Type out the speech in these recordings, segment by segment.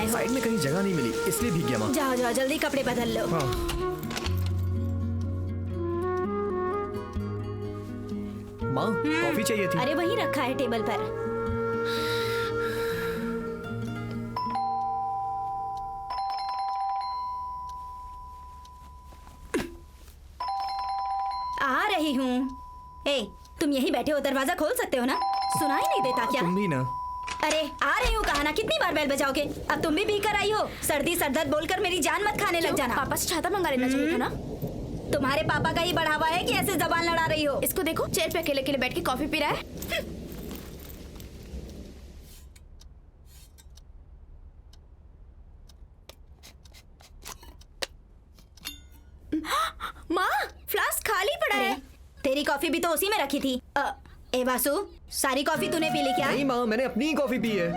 हो? साइड में कहीं जगह नहीं मिली इसलिए भीग गया माँ। जाओ जाओ जल्दी कपड़े बदल लो। हाँ। माँ कॉफी चाहिए थी। अरे वहीं रखा है टेबल पर। आ रही हूँ। ए, तुम यहीं बैठे हो, दरवाजा खोल सकते हो ना? सुनाई नहीं देता क्या? तुम भी ना। अरे आ रही हूँ कहा ना, कितनी बार बेल बजाओगे? अब तुम भी पी कर आई हो। सर्दी सरदर्द बोलकर मेरी जान मत खाने लग जाना। पापा से छाता मंगा लेना चाहिए था ना। तुम्हारे पापा का ही बढ़ावा है कि ऐसे जबान लड़ा रही हो? इसको देखो, चेयर पे अकेले अकेले बैठ के कॉफी पी रहा है। माँ, फ्लास्क खाली पड़ा है। तेरी कॉफी भी तो उसी में रखी थी। ए वासु, सारी कॉफी तूने पी ली क्या? नहीं माँ, मैंने अपनी ही कॉफी पी है।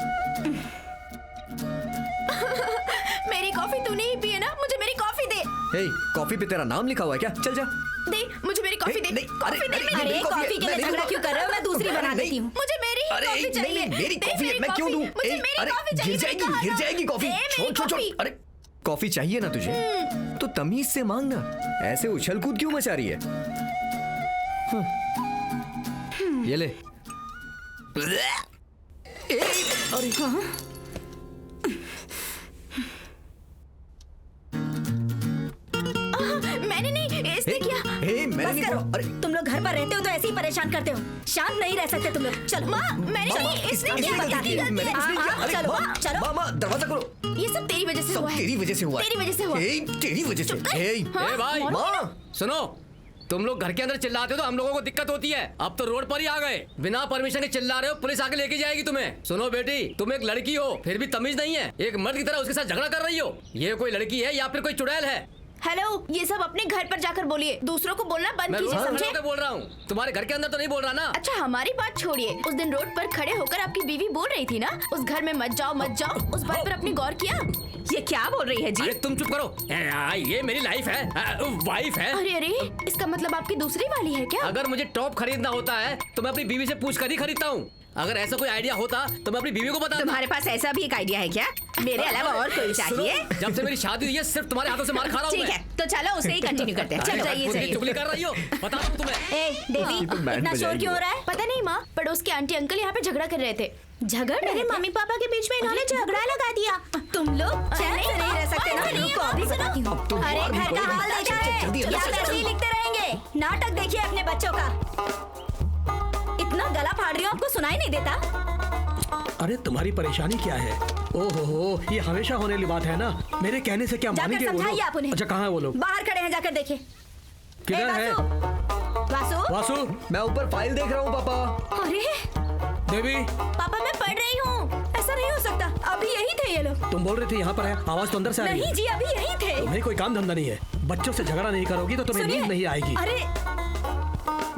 मेरी कॉफी तूने ही पी है ना? मुझे मेरी कॉफी दे। हे, कॉफी पे तेरा नाम लिखा हुआ है क्या? चल जा। दे, मुझे मेरी कॉफी दे। कॉफी दे। अरे कॉफी के लिए झगड़ा क्यों कर रहे हो? मैं दूसरी बना देती हूँ। मुझे मेरी ही कॉफी चाहिए। मेरी कॉफी है, मैं क्यों दूं? मुझे मेरी कॉफी चाहिए। गिर जाएगी कॉफी। छोड़ छोड़। अरे कॉफी चाहिए ना तुझे तो तमीज से मांगना, ऐसे उछल कूद क्यों मचा रही है? ये ले। अरे हाँ? मैंने नहीं, इसने किया। मैंने बस नहीं करो। बोला। अरे तुम लोग घर पर रहते हो तो ऐसे ही परेशान करते हो। शांत नहीं रह सकते तुम लोग। चलो माँ, मैंने नहीं, इसने ये किया। बता दी। चलो चलो। माँ दरवाजा खोलो। ये सब तेरी वजह से सब हुआ है। तेरी वजह से हुआ है। तेरी वजह से हुआ। तेरी वजह से। ए भाई, माँ सुनो, तुम लोग घर के अंदर चिल्लाते हो तो हम लोगों को दिक्कत होती है। अब तो रोड पर ही आ गए, बिना परमिशन के चिल्ला रहे हो, पुलिस आके लेके जाएगी तुम्हें। सुनो बेटी, तुम एक लड़की हो, फिर भी तमीज नहीं है, एक मर्द की तरह उसके साथ झगड़ा कर रही हो। ये कोई लड़की है या फिर कोई चुड़ैल है? हेलो, ये सब अपने घर पर जाकर बोलिए, दूसरों को बोलना बंद मैं कीजिए, रोड समझे? पे बोल रहा हूँ, तुम्हारे घर के अंदर तो नहीं बोल रहा ना। अच्छा, हमारी बात छोड़िए। उस दिन रोड पर खड़े होकर आपकी बीवी बोल रही थी ना, उस घर में मत जाओ मत जाओ। उस बात पर आपने गौर किया? ये क्या बोल रही है जी? अरे तुम चुप करो। ये मेरी लाइफ है, वाइफ है। अरे अरे, इसका मतलब आपकी दूसरी वाली है क्या? अगर मुझे टॉप खरीदना होता है तो मैं अपनी बीवी से पूछ कर ही खरीदता हूँ। अगर ऐसा कोई आइडिया होता तो मैं अपनी बीवी को बताता। तुम्हारे पास ऐसा भी एक आइडिया है क्या? मेरे अलावा और कोई चाहिए? जब से मेरी शादी हुई है सिर्फ तुम्हारे हाथों से मार खा रहा हूँ ठीक मैं। है, तो चलो उसे ही कंटिन्यू करते हैं। चल जाइए सही। चुगली कर रही हो, बता दूँ तुम्हें। ए देवी, ये तो बैंड इतना शोर बजाएगी क्यों हो रहा है? पता नहीं माँ, पड़ोस के आंटी अंकल यहाँ पे झगड़ा कर रहे थे। झगड़ मेरे मम्मी पापा के बीच में इन्होंने झगड़ा लगा दिया। तुम लोग चैन से नहीं रह सकते ना? रुको अभी बताती हूँ। तो अरे और भी घर का कोई हाल देखा है? जल्दी, या जल्दी, तो जल्दी। ही लिखते रहेंगे? नाटक देखिए अपने बच्चों का। इतना गला फाड़ रही हो, आपको सुनाई नहीं देता? अरे तुम्हारी परेशानी क्या है? ओहो हो, ये हमेशा होने वाली बात है ना। मेरे कहने से क्या जाकर मानेंगे वो समझाइए लोग? आप उन्हें। अच्छा, कहाँ है वो लोग? बाहर खड़े हैं, जाकर देखिए। किधर है? वासु, वासु, मैं ऊपर फाइल देख रहा हूँ पापा। अरे देवी, पापा मैं पढ़ रही हूँ। ऐसा नहीं हो सकता, अभी यही थे ये लोग। तुम बोल रही थी यहाँ पर है, आवाज तो अंदर से आ रही नहीं है। जी, अभी यही थे। तुम्हें कोई काम धंधा नहीं है, बच्चों से झगड़ा नहीं करोगी तो तुम्हें सुनिए। नींद नहीं आएगी। अरे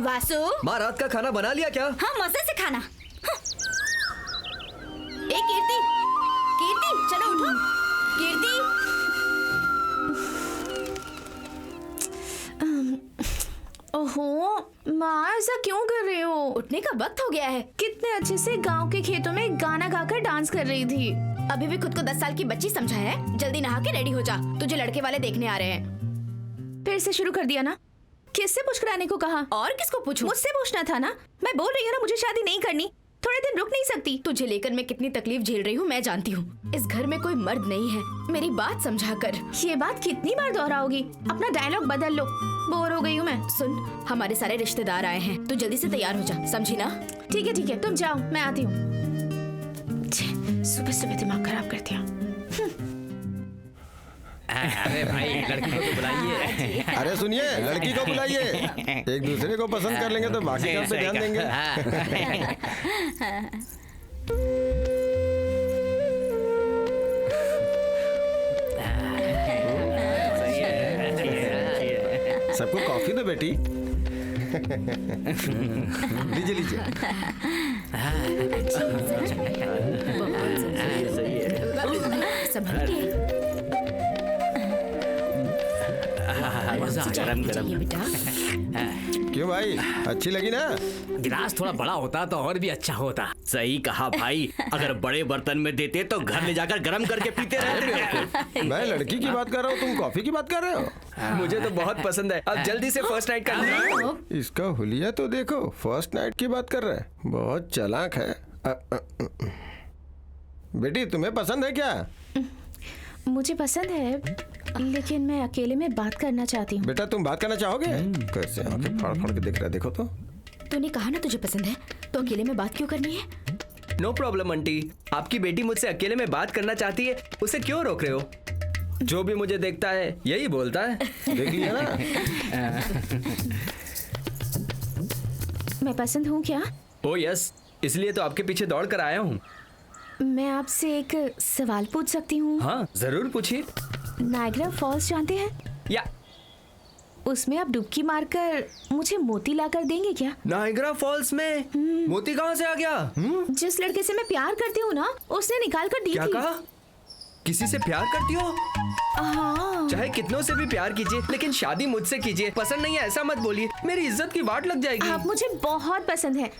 वासु, माँ रात का खाना बना लिया क्या? हाँ मजे से खाना। ए कीर्ति, कीर्ति चलो उठो। कीर्ति, ओहो माँ, ऐसा क्यों कर रही हो? उठने का वक्त हो गया है। कितने अच्छे से गांव के खेतों में गाना गाकर डांस कर रही थी। अभी भी खुद को 10 साल की बच्ची समझा है? जल्दी नहा के रेडी हो जा, तुझे लड़के वाले देखने आ रहे हैं। फिर से शुरू कर दिया ना? किससे पूछ कर आने को कहा? और किसको पूछूं? मुझसे पूछना था ना। मैं बोल रही हूँ ना, मुझे शादी नहीं करनी। थोड़े दिन रुक नहीं सकती? तुझे लेकर मैं कितनी तकलीफ झेल रही हूँ मैं जानती हूँ। इस घर में कोई मर्द नहीं है, मेरी बात समझा कर। ये बात कितनी बार दोहराओगी? अपना डायलॉग बदल लो, बोर हो गई हूँ मैं। सुन, हमारे सारे रिश्तेदार आए हैं, तू जल्दी से तैयार हो जा, समझी ना? ठीक है, तुम जाओ, मैं आती हूँ। सुबह सुबह दिमाग खराब करती हूँ। अरे भाई, लड़की को तो बुलाइए। अरे सुनिए, लड़की को बुलाइए। एक दूसरे को पसंद कर लेंगे तो बाकी काम पे ध्यान देंगे। सबको कॉफी दो बेटी। लीजिए लीजिए। मजा आ गया। बेटा क्यों भाई, अच्छी लगी ना? गिलास थोड़ा बड़ा होता तो और भी अच्छा होता। सही कहा भाई, अगर बड़े बर्तन में देते तो घर ले जाकर गर्म करके पीते रहते। मैं लड़की की बात कर रहा हूँ, तुम कॉफी की बात कर रहे हो? मुझे तो बहुत पसंद है। अब जल्दी से फर्स्ट नाइट करते हैं। इसका हुलिया तो देखो, फर्स्ट नाइट की बात कर रहा है, बहुत चालाक है। बेटी तुम्हें पसंद है क्या? मुझे पसंद है, लेकिन मैं अकेले में बात करना चाहती हूँ। बेटा तुम बात करना चाहोगे? कैसे आंखें फाड़ फाड़ के देख रहा है, देखो तो। तूने कहा ना तुझे पसंद है, तो अकेले में बात क्यों करनी है? नो प्रॉब्लम आंटी, आपकी बेटी मुझसे अकेले में बात करना चाहती है, उसे क्यों रोक रहे हो? जो भी मुझे देखता है यही बोलता है। देख लिया ना? मैं पसंद हूँ क्या? ओ यस, इसलिए तो आपके पीछे दौड़ कर आया हूँ। मैं आपसे एक सवाल पूछ सकती हूँ? हाँ जरूर पूछिए। नायग्रा फॉल्स जानते हैं? या उसमें आप डुबकी मारकर मुझे मोती लाकर देंगे क्या? नायग्रा फॉल्स में मोती कहाँ से आ गया? जिस लड़के से मैं प्यार करती हूँ ना, उसने निकाल कर दी क्या थी। कहा? किसी से प्यार करती हो? हाँ। चाहे कितनों से भी प्यार कीजिए, लेकिन शादी मुझसे कीजिए। पसंद नहीं है ऐसा मत बोलिए, मेरी इज्जत की वाट लग जाएगी। आप मुझे बहुत पसंद है।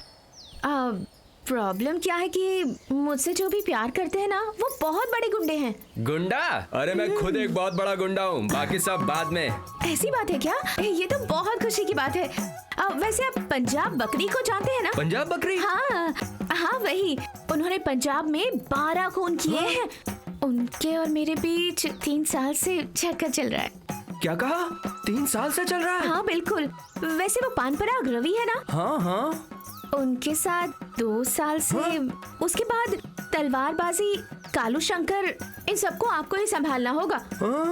प्रॉब्लम क्या है कि मुझसे जो भी प्यार करते हैं ना, वो बहुत बड़े गुंडे हैं। गुंडा? अरे मैं खुद एक बहुत बड़ा गुंडा हूँ, बाकी सब बाद में। ऐसी बात है क्या? ये तो बहुत खुशी की बात है। वैसे आप पंजाब बकरी को जानते हैं ना? पंजाब बकरी? हाँ हाँ वही। उन्होंने पंजाब में 12 खून किए हैं। उनके और मेरे बीच 3 साल से चक्कर चल रहा है। क्या कहा? 3 साल से चल रहा है? हाँ बिल्कुल। वैसे वो पानपराग रवि है ना? हाँ हाँ। उनके साथ 2 साल से। उसके बाद तलवारबाजी, कालू शंकर, इन सबको आपको ही संभालना होगा।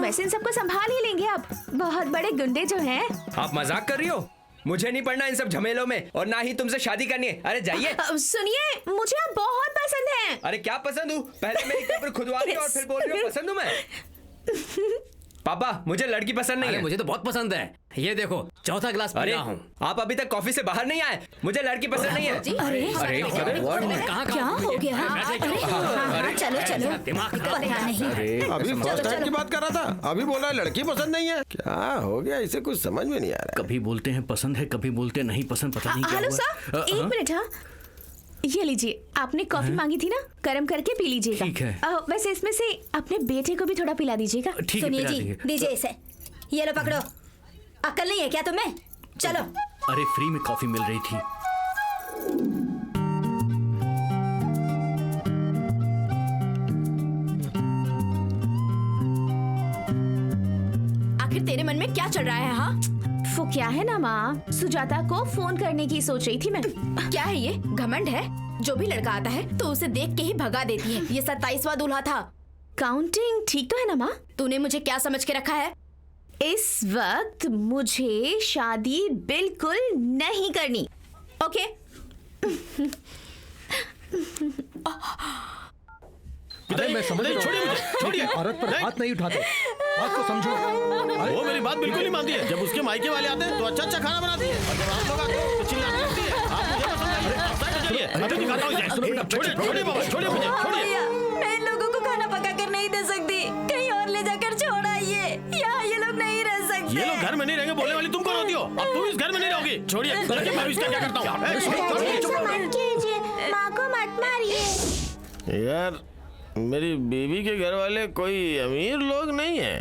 वैसे इन सबको संभाल ही लेंगे आप, बहुत बड़े गुंडे जो हैं। आप मजाक कर रही हो? मुझे नहीं पड़ना इन सब झमेलों में, और ना ही तुमसे शादी करनी है। अरे जाइए। सुनिए, मुझे आप बहुत पसंद हैं। अरे क्या पसंद हूँ? पहले मेरी कब्र खुदवा रही हो और फिर बोल रही हो पसंद हूँ मैं। पापा मुझे लड़की पसंद नहीं है। मुझे तो बहुत पसंद है। ये देखो चौथा गिलास पी रहा हूँ। आप अभी तक कॉफी से बाहर नहीं आए। मुझे लड़की पसंद नहीं है। अरे क्या हो गया? अरे चलो चलो, दिमाग पता नहीं। अभी फर्स्ट नाइट की बात कर रहा था, अभी बोला लड़की पसंद नहीं है। क्या हो गया, इसे कुछ समझ में नहीं आ रहा है। कभी बोलते हैं पसंद है, कभी बोलते नहीं पसंद, पता नहीं क्या हेलो हुआ। सर, एक मिनट। हाँ ये लीजिए, आपने कॉफी मांगी थी ना, गर्म करके पी लीजिएगा। ठीक है। वैसे इसमें से अपने बेटे को भी थोड़ा पिला दीजिएगा। ठीक है, सुनिए पिला जी, दीजिए। दीजिए इसे। ये लो पकड़ो। अक्ल नहीं है क्या तुम्हें? चलो। अरे फ्री में कॉफी मिल रही थी। आखिर तेरे मन में क्या चल रहा है? हाँ वो क्या है ना माँ, सुजाता को फोन करने की सोच रही थी मैं। क्या है ये? घमंड है? जो भी लड़का आता है तो उसे देख के ही भगा देती है। ये 27वां दूल्हा था। काउंटिंग ठीक तो है ना माँ? तूने मुझे क्या समझ के रखा है? इस वक्त मुझे शादी बिल्कुल नहीं करनी। ओके? अरे मैं समझ रहा हूँ। छोड़िए मुझे, छोड़िए। औरत पर हाथ नहीं उठाते, बात को समझो। वो मेरी बात बिल्कुल नहीं मानती है। जब उसके मायके वाले आते हैं तो अच्छा अच्छा खाना बनाती है, और जब आप लोग आते हो तो चिल्लाती रहती है। आप मुझे पसंद नहीं है। आप साइड चलिए, अभी दिखाता हूँ इसे। छोड़िए छोड़िए बाबा, छोड़िए मुझे, छोड़िए। मैं इन लोगों को खाना पका कर नहीं दे सकती, कहीं और ले जाकर छोड़ आइए। यहाँ ये लोग नहीं रह सकते। ये लोग घर में नहीं रहेंगे बोलने वाली तुम कौन होती हो? अब तुम इस घर में नहीं रहोगी। छोड़िए, देखिए मैं इसका क्या करता हूँ। माँ को मत मारिए। यार मेरी बीवी के घर वाले कोई अमीर लोग नहीं है।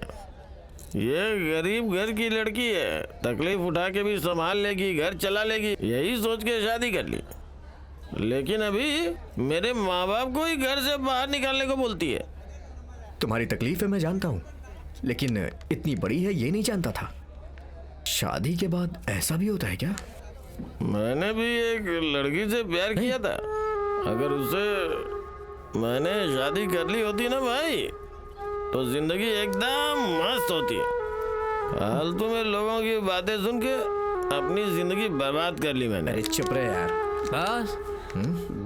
ये गरीब घर की लड़की है, तकलीफ उठा के भी संभाल लेगी, घर चला लेगी, यही सोच के शादी कर ली। लेकिन अभी मेरे माँ बाप को ही घर से बाहर निकालने को बोलती है। तुम्हारी तकलीफ है मैं जानता हूँ, लेकिन इतनी बड़ी है ये नहीं जानता था। शादी के बाद ऐसा भी होता है क्या? मैंने भी एक लड़की से प्यार किया था। अगर उसे मैंने शादी कर ली होती ना भाई, तो जिंदगी एकदम मस्त होती। फालतू में लोगों की बातें सुन के अपनी जिंदगी बर्बाद कर ली मैंने। अरे चुप रहे यार। बस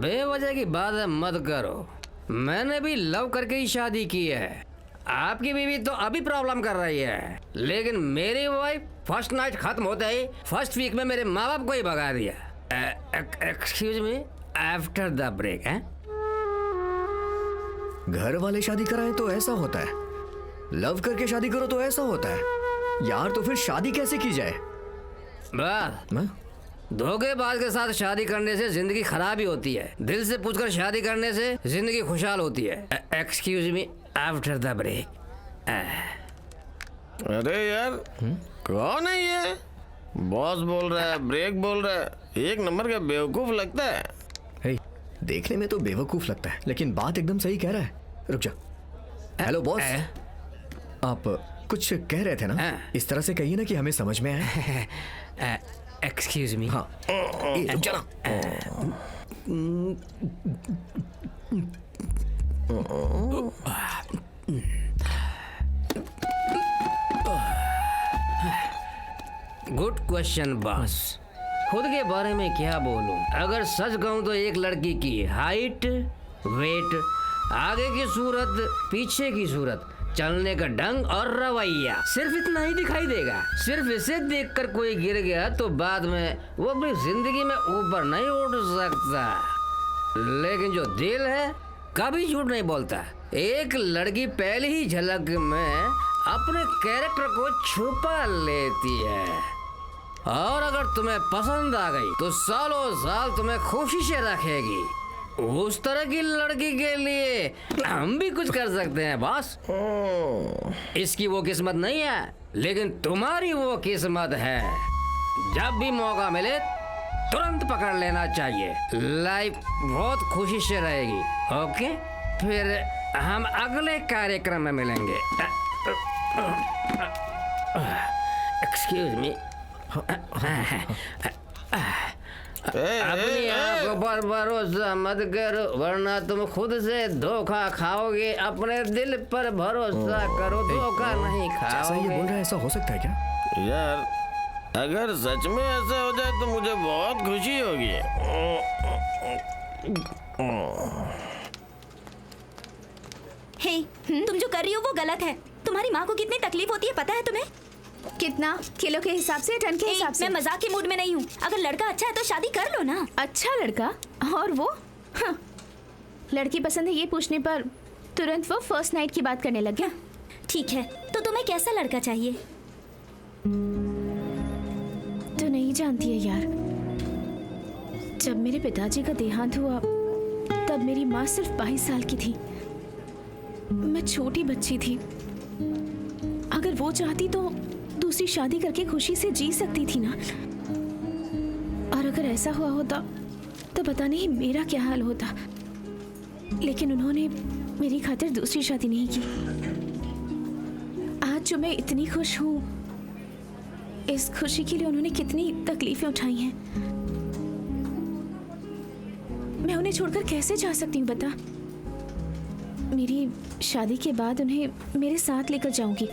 बेवजह की बात मत करो। मैंने भी लव करके ही शादी की है। आपकी बीवी तो अभी प्रॉब्लम कर रही है, लेकिन मेरी वाइफ फर्स्ट नाइट खत्म होते ही फर्स्ट वीक में मेरे माँ बाप को ही भगा दिया। Excuse me, after the break है। घर वाले शादी कराएं तो ऐसा होता है, लव करके शादी करो तो ऐसा होता है। यार तो फिर शादी कैसे की जाए? बस मैं धोखेबाज के साथ शादी करने से जिंदगी खराब ही होती है, दिल से पूछकर शादी करने से जिंदगी खुशहाल होती है। Excuse me after the break. अरे यार कौन है ये? बॉस बोल रहा है, ब्रेक बोल रहा है, एक नंबर का बेवकूफ लगता है। हे, देखने में तो बेवकूफ लगता है लेकिन बात एकदम सही कह रहा है। रुक जा। हेलो बॉस, आप कुछ कह रहे थे ना? इस तरह से कहिए ना कि हमें समझ में आए। Excuse me. हाँ रुक जा ना। Good question boss. खुद के बारे में क्या बोलूं? अगर सच कहूं तो एक लड़की की हाइट, वेट, आगे की सूरत, पीछे की सूरत, चलने का ढंग और रवैया, सिर्फ इतना ही दिखाई देगा। सिर्फ इसे देखकर कोई गिर गया तो बाद में वो अपनी जिंदगी में ऊपर नहीं उठ सकता। लेकिन जो दिल है कभी झूठ नहीं बोलता। एक लड़की पहली ही झलक में अपने कैरेक्टर को छुपा लेती है, और अगर तुम्हें पसंद आ गई तो सालों साल तुम्हें खुशी से रखेगी। उस तरह की लड़की के लिए हम भी कुछ कर सकते हैं बॉस। इसकी वो किस्मत नहीं है लेकिन तुम्हारी वो किस्मत है। जब भी मौका मिले तुरंत पकड़ लेना चाहिए। लाइफ बहुत खुशी से रहेगी। ओके, फिर हम अगले कार्यक्रम में मिलेंगे। Excuse me. अपनी आंखों पर भरोसा मत करो वरना तुम खुद से धोखा खाओगे। अपने दिल पर भरोसा करो, धोखा नहीं जैसा ये बोल खाओगे। रहा है ऐसा हो सकता है क्या? यार अगर सच में ऐसा हो जाए तो मुझे बहुत खुशी होगी। हे, तुम जो कर रही हो वो गलत है। तुम्हारी माँ को कितनी तकलीफ होती है पता है तुम्हें? कितना? किलो के हिसाब से, टन के हिसाब से? मैं मजाक के मूड में नहीं हूँ। अगर लड़का अच्छा है तो शादी कर लो ना। अच्छा लड़का? और वो? हाँ। लड़की पसंद है ये पूछने पर तुरंत वो फर्स्ट नाइट की बात करने लग गया। ठीक है, तो तुम्हें कैसा लड़का चाहिए? तो नहीं जानती है यार, जब मेरे पिताजी का देहांत हुआ तब मेरी माँ सिर्फ 22 साल की थी। मैं छोटी बच्ची थी। अगर वो चाहती तो दूसरी शादी करके खुशी से जी सकती थी ना। और अगर ऐसा हुआ होता तो पता नहीं मेरा क्या हाल होता। लेकिन उन्होंने मेरी खातिर दूसरी शादी नहीं की। आज जो मैं इतनी खुश हूँ, इस खुशी के लिए उन्होंने कितनी तकलीफें उठाई हैं। मैं उन्हें छोड़कर कैसे जा सकती हूँ बता? मेरी शादी के बाद उन्हें मेरे साथ लेकर जाऊंगी।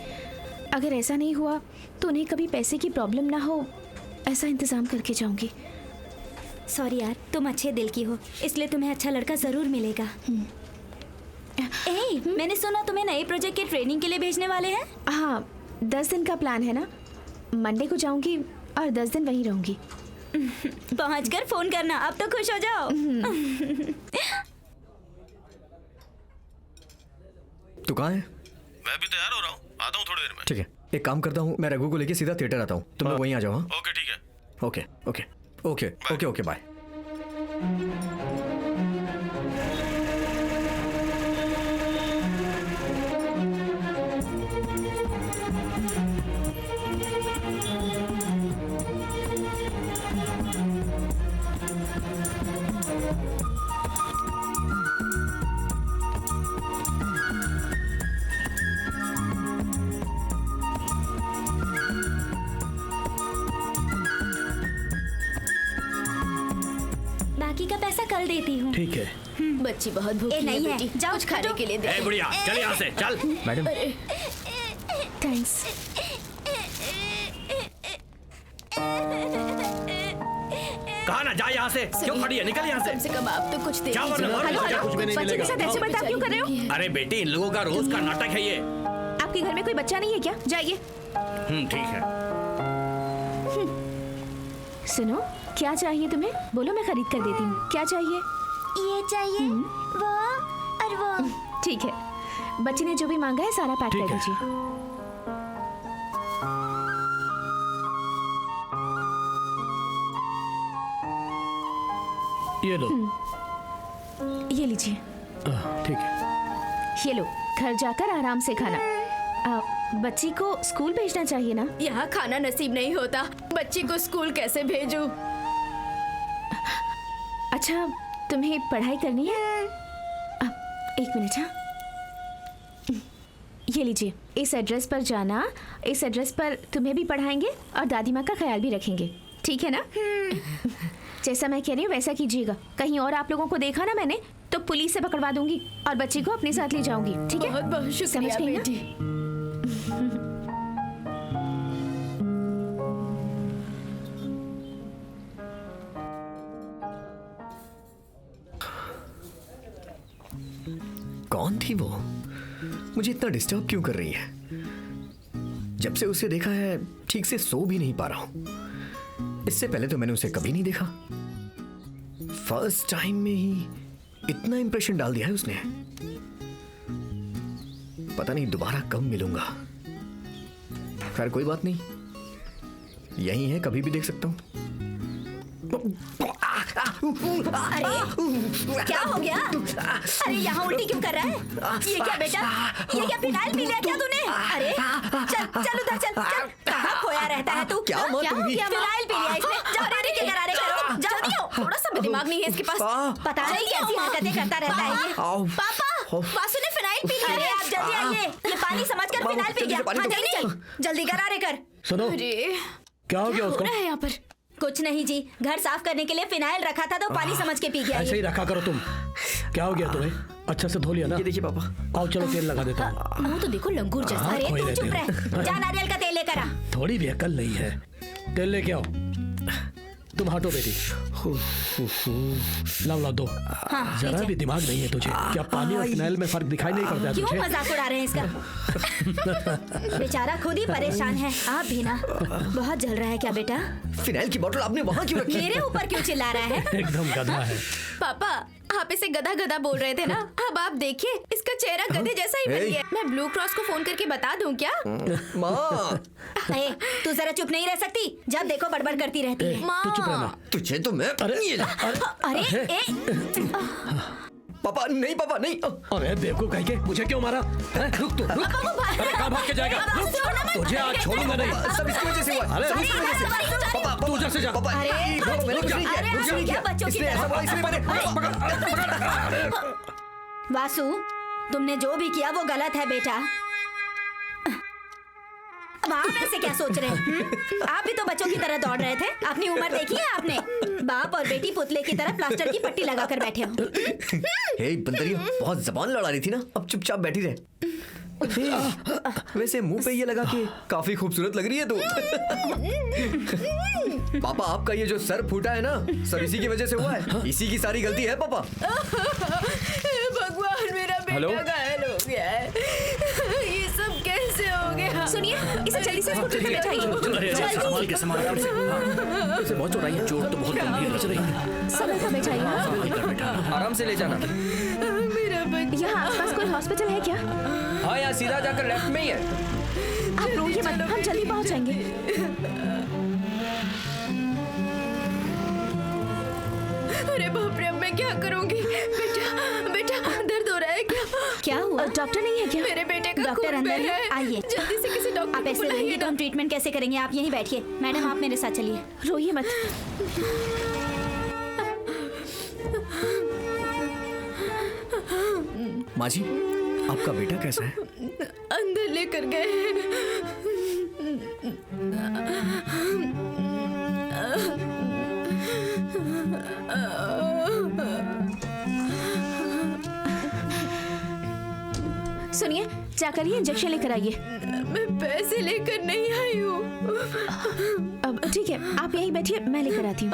अगर ऐसा नहीं हुआ तो उन्हें कभी पैसे की प्रॉब्लम ना हो, ऐसा इंतजाम करके जाऊंगी। सॉरी यार, तुम अच्छे दिल की हो इसलिए तुम्हें अच्छा लड़का जरूर मिलेगा। मैंने सुना तुम्हें नए प्रोजेक्ट के ट्रेनिंग के लिए भेजने वाले हैं। हाँ, 10 दिन का प्लान है ना। मंडे को जाऊंगी और 10 दिन वहीं रहूंगी। पहुंचकर फोन करना। अब तो खुश हो जाओ। तू कहाँ है? मैं भी तैयार हो रहा हूँ, आता हूँ थोड़ी देर में। ठीक है, एक काम करता हूँ, मैं रघु को लेके सीधा थिएटर आता हूँ। तुम लोग वहीं आ जाओ। हाँ ओके ठीक है। Okay okay okay okay okay bye. बाकी का पैसा कल देती हूँ। ठीक है। बच्ची बहुत भूखी है नहीं है, बेटी। जाओ कुछ खाने हटो। के लिए दे। ए बुढ़िया चल यहाँ से चल। Madam thanks. कहा ना जा यहाँ से, क्यों खड़ी है? निकल यहाँ कम से। से कम आप तो कुछ दे क्या वरना दीजिए। वरना हेलो, कुछ भी नहीं बच्चे के साथ ऐसे बर्ताव क्यों कर रहे हो? अरे बेटी इन लोगों का रोज का नाटक है ये। आपके घर में कोई बच्चा नहीं है क्या? जाइए। ठीक है। सुनो, क्या चाहिए तुम्हें? बोलो, मैं खरीद कर देती हूँ। क्या चाहिए? ये चाहिए, वो और वो। ठीक है, बच्ची ने जो भी मांगा है सारा पैक ठीक कर है। दीजिए। ये लो। ये लीजिए। ठीक है। ये लो, घर जाकर आराम से खाना। बच्ची को स्कूल भेजना चाहिए ना? यहाँ खाना नसीब नहीं होता, बच्ची को स्कूल कैसे भेजूं? अच्छा, तुम्हें पढ़ाई करनी है? एक मिनट। हाँ, ये लीजिए, इस एड्रेस पर जाना। इस एड्रेस पर तुम्हें भी पढ़ाएंगे और दादी माँ का ख्याल भी रखेंगे, ठीक है ना? जैसा मैं कह रही हूँ वैसा कीजिएगा। कहीं और आप लोगों को देखा ना मैंने तो पुलिस से पकड़वा दूंगी और बच्ची को अपने साथ ले जाऊंगी, ठीक है? बहुत बहुत शुक्रिया समझ गई ना? बेटी। कौन थी वो? मुझे इतना डिस्टर्ब क्यों कर रही है? जब से उसे देखा है ठीक से सो भी नहीं पा रहा हूं। इससे पहले तो मैंने उसे कभी नहीं देखा। फर्स्ट टाइम में ही इतना इंप्रेशन डाल दिया है उसने। पता नहीं दोबारा कब मिलूंगा। खैर कोई बात नहीं, यही है, कभी भी देख सकता हूं। अरे क्या हो गया? अरे यहाँ उल्टी क्यों कर रहा है? ये क्या बेटा? ये क्या फिनाइल पी लिया क्या तूने? अरे चल चल उधर चल चल। कहाँ खोया रहता है तू? क्या माँ, तुम भी? फिनाइल पी लिया इसने। जाओ रेडी के गरारे करो। जाओ नहीं हो, थोड़ा सा भी दिमाग नहीं है इसके पास। पता नहीं कैसी हरकतें करता रहता है ये। पापा, वासु ने फिनाइल पी लिया अरे है। आप जल्दी आइए, ये पानी समझकर फिनाइल पी गया। हाँ जल्दी चल, जल्दी गरारे कर। सुनो, अरे क्या हो गया हो उसको? रहा है यहाँ पर? कुछ नहीं जी, घर साफ करने के लिए फिनाइल रखा था तो पानी समझ के पी गया ऐसे ये। ही रखा करो तुम। क्या हो गया तुम्हें? अच्छा से धो लिया ना? ये देखिए पापा। आओ चलो तेल लगा देता हूँ। मुंह तो देखो लंगूर जैसा। हाँ, अरे खोए तू रहते चुप हो। रह, जा नारियल का तेल लेकर आ। थोड़ी भी अकल नहीं है। तेल लेके आओ। तुम हटो बेटी। लाओ दो। जरा लीजिए। भी दिमाग नहीं है तुझे? क्या पानी और फिनाइल में फर्क दिखाई नहीं पड़ता है क्यों तुझे? मजाक उड़ा रहे हैं इसका? बेचारा खुद ही परेशान है। आप भी ना। बहुत जल रहा है क्या बेटा? फिनाइल की बोतल आपने वहां क्यों रखी? मेरे ऊपर क्यों चिल्ला रहा है? एकदम गधा है। पापा, आप इसे गधा गधा बोल रहे थे ना? अब आप देखिए, इसका चेहरा गधे जैसा ही बन गया। मैं ब्लू क्रॉस को फोन करके बता दूं क्या? माँ, ए, तू जरा चुप नहीं रह सकती? जब देखो बड़बड़ करती रहती है। तू चुप रहना। तुझे तो मैं अरे ए, पापा नहीं, पापा नहीं। अरे देखो कहीं के मुझे क्यों मारा? रुक तू, रुक। अरे कहाँ भाग के जाएगा? रुक, तुझे आज छोड़ूंगा नहीं। सब इसकी वजह से हुआ है। अरे सब इसकी वजह से। पापा तू उधर से जा। पापा, अरे, पापा, मैंने कुछ नहीं किया। अरे, कुछ नहीं क्या किया। बच्चों की इसने ऐसा तरह? बोला, इसलिए मैंने। वासु, तुमने जो भी किया वो गलत है बेटा। अब आप ऐसे क्या सोच रहे हैं? आप भी तो बच्चों की तरह दौड़ रहे थे। अपनी उम्र देखी है आपने? बाप और बेटी पुतले की तरह प्लास्टर की पट्टी लगाकर बैठे हो। हे बंदरिया, बहुत जबान लड़ा रही थी ना, अब चुपचाप बैठी रहे। वैसे मुंह पे ये लगा के काफी खूबसूरत लग रही है तू। पापा, आपका ये जो सर फूटा है ना, सब इसी की वजह से हुआ है। इसी की सारी गलती है पापा। भगवान, मेरा बेटा घायल हो गया है। ये सब कैसे हो गया? सुनिए, इसे जल्दी से स्कूटर पे बैठाइए। अरे संभाल के संभाल के। इसे बहुत चोट आई है। चोट तो बहुत गंभीर लग रही है। समय का बैठाइए। संभाल कर बेटा। आराम से ले जाना। मेरा बच्चा। यहाँ आसपास कोई हॉस्पिटल है क्या? हाँ, यहाँ सीधा जाकर लेफ्ट में ही है। आप रोइए मत, हम जल्दी पहुँच जाएंगे। अरे बाप रे, अब मैं क्या करूंगी? बेटा, बेटा, दर्द हो रहा है क्या? क्या हुआ? डॉक्टर नहीं है क्या? मेरे बेटे का डॉक्टर खून अंदर बह रहा है, आइए। जल्दी से किसी डॉक्टर आप को ऐसे रहेंगे बुलाइए तो हम ट्रीटमेंट कैसे करेंगे? आप यहीं बैठिए। मैडम, आप मेरे साथ चलिए। रोइए मत। माँ जी, आपका बेटा कैसा है? अंदर लेकर गए। सुनिए, जाकर ये इंजेक्शन लेकर आइए। मैं पैसे लेकर नहीं आई हूँ। अब ठीक है, आप यहीं बैठिए, मैं लेकर आती हूँ।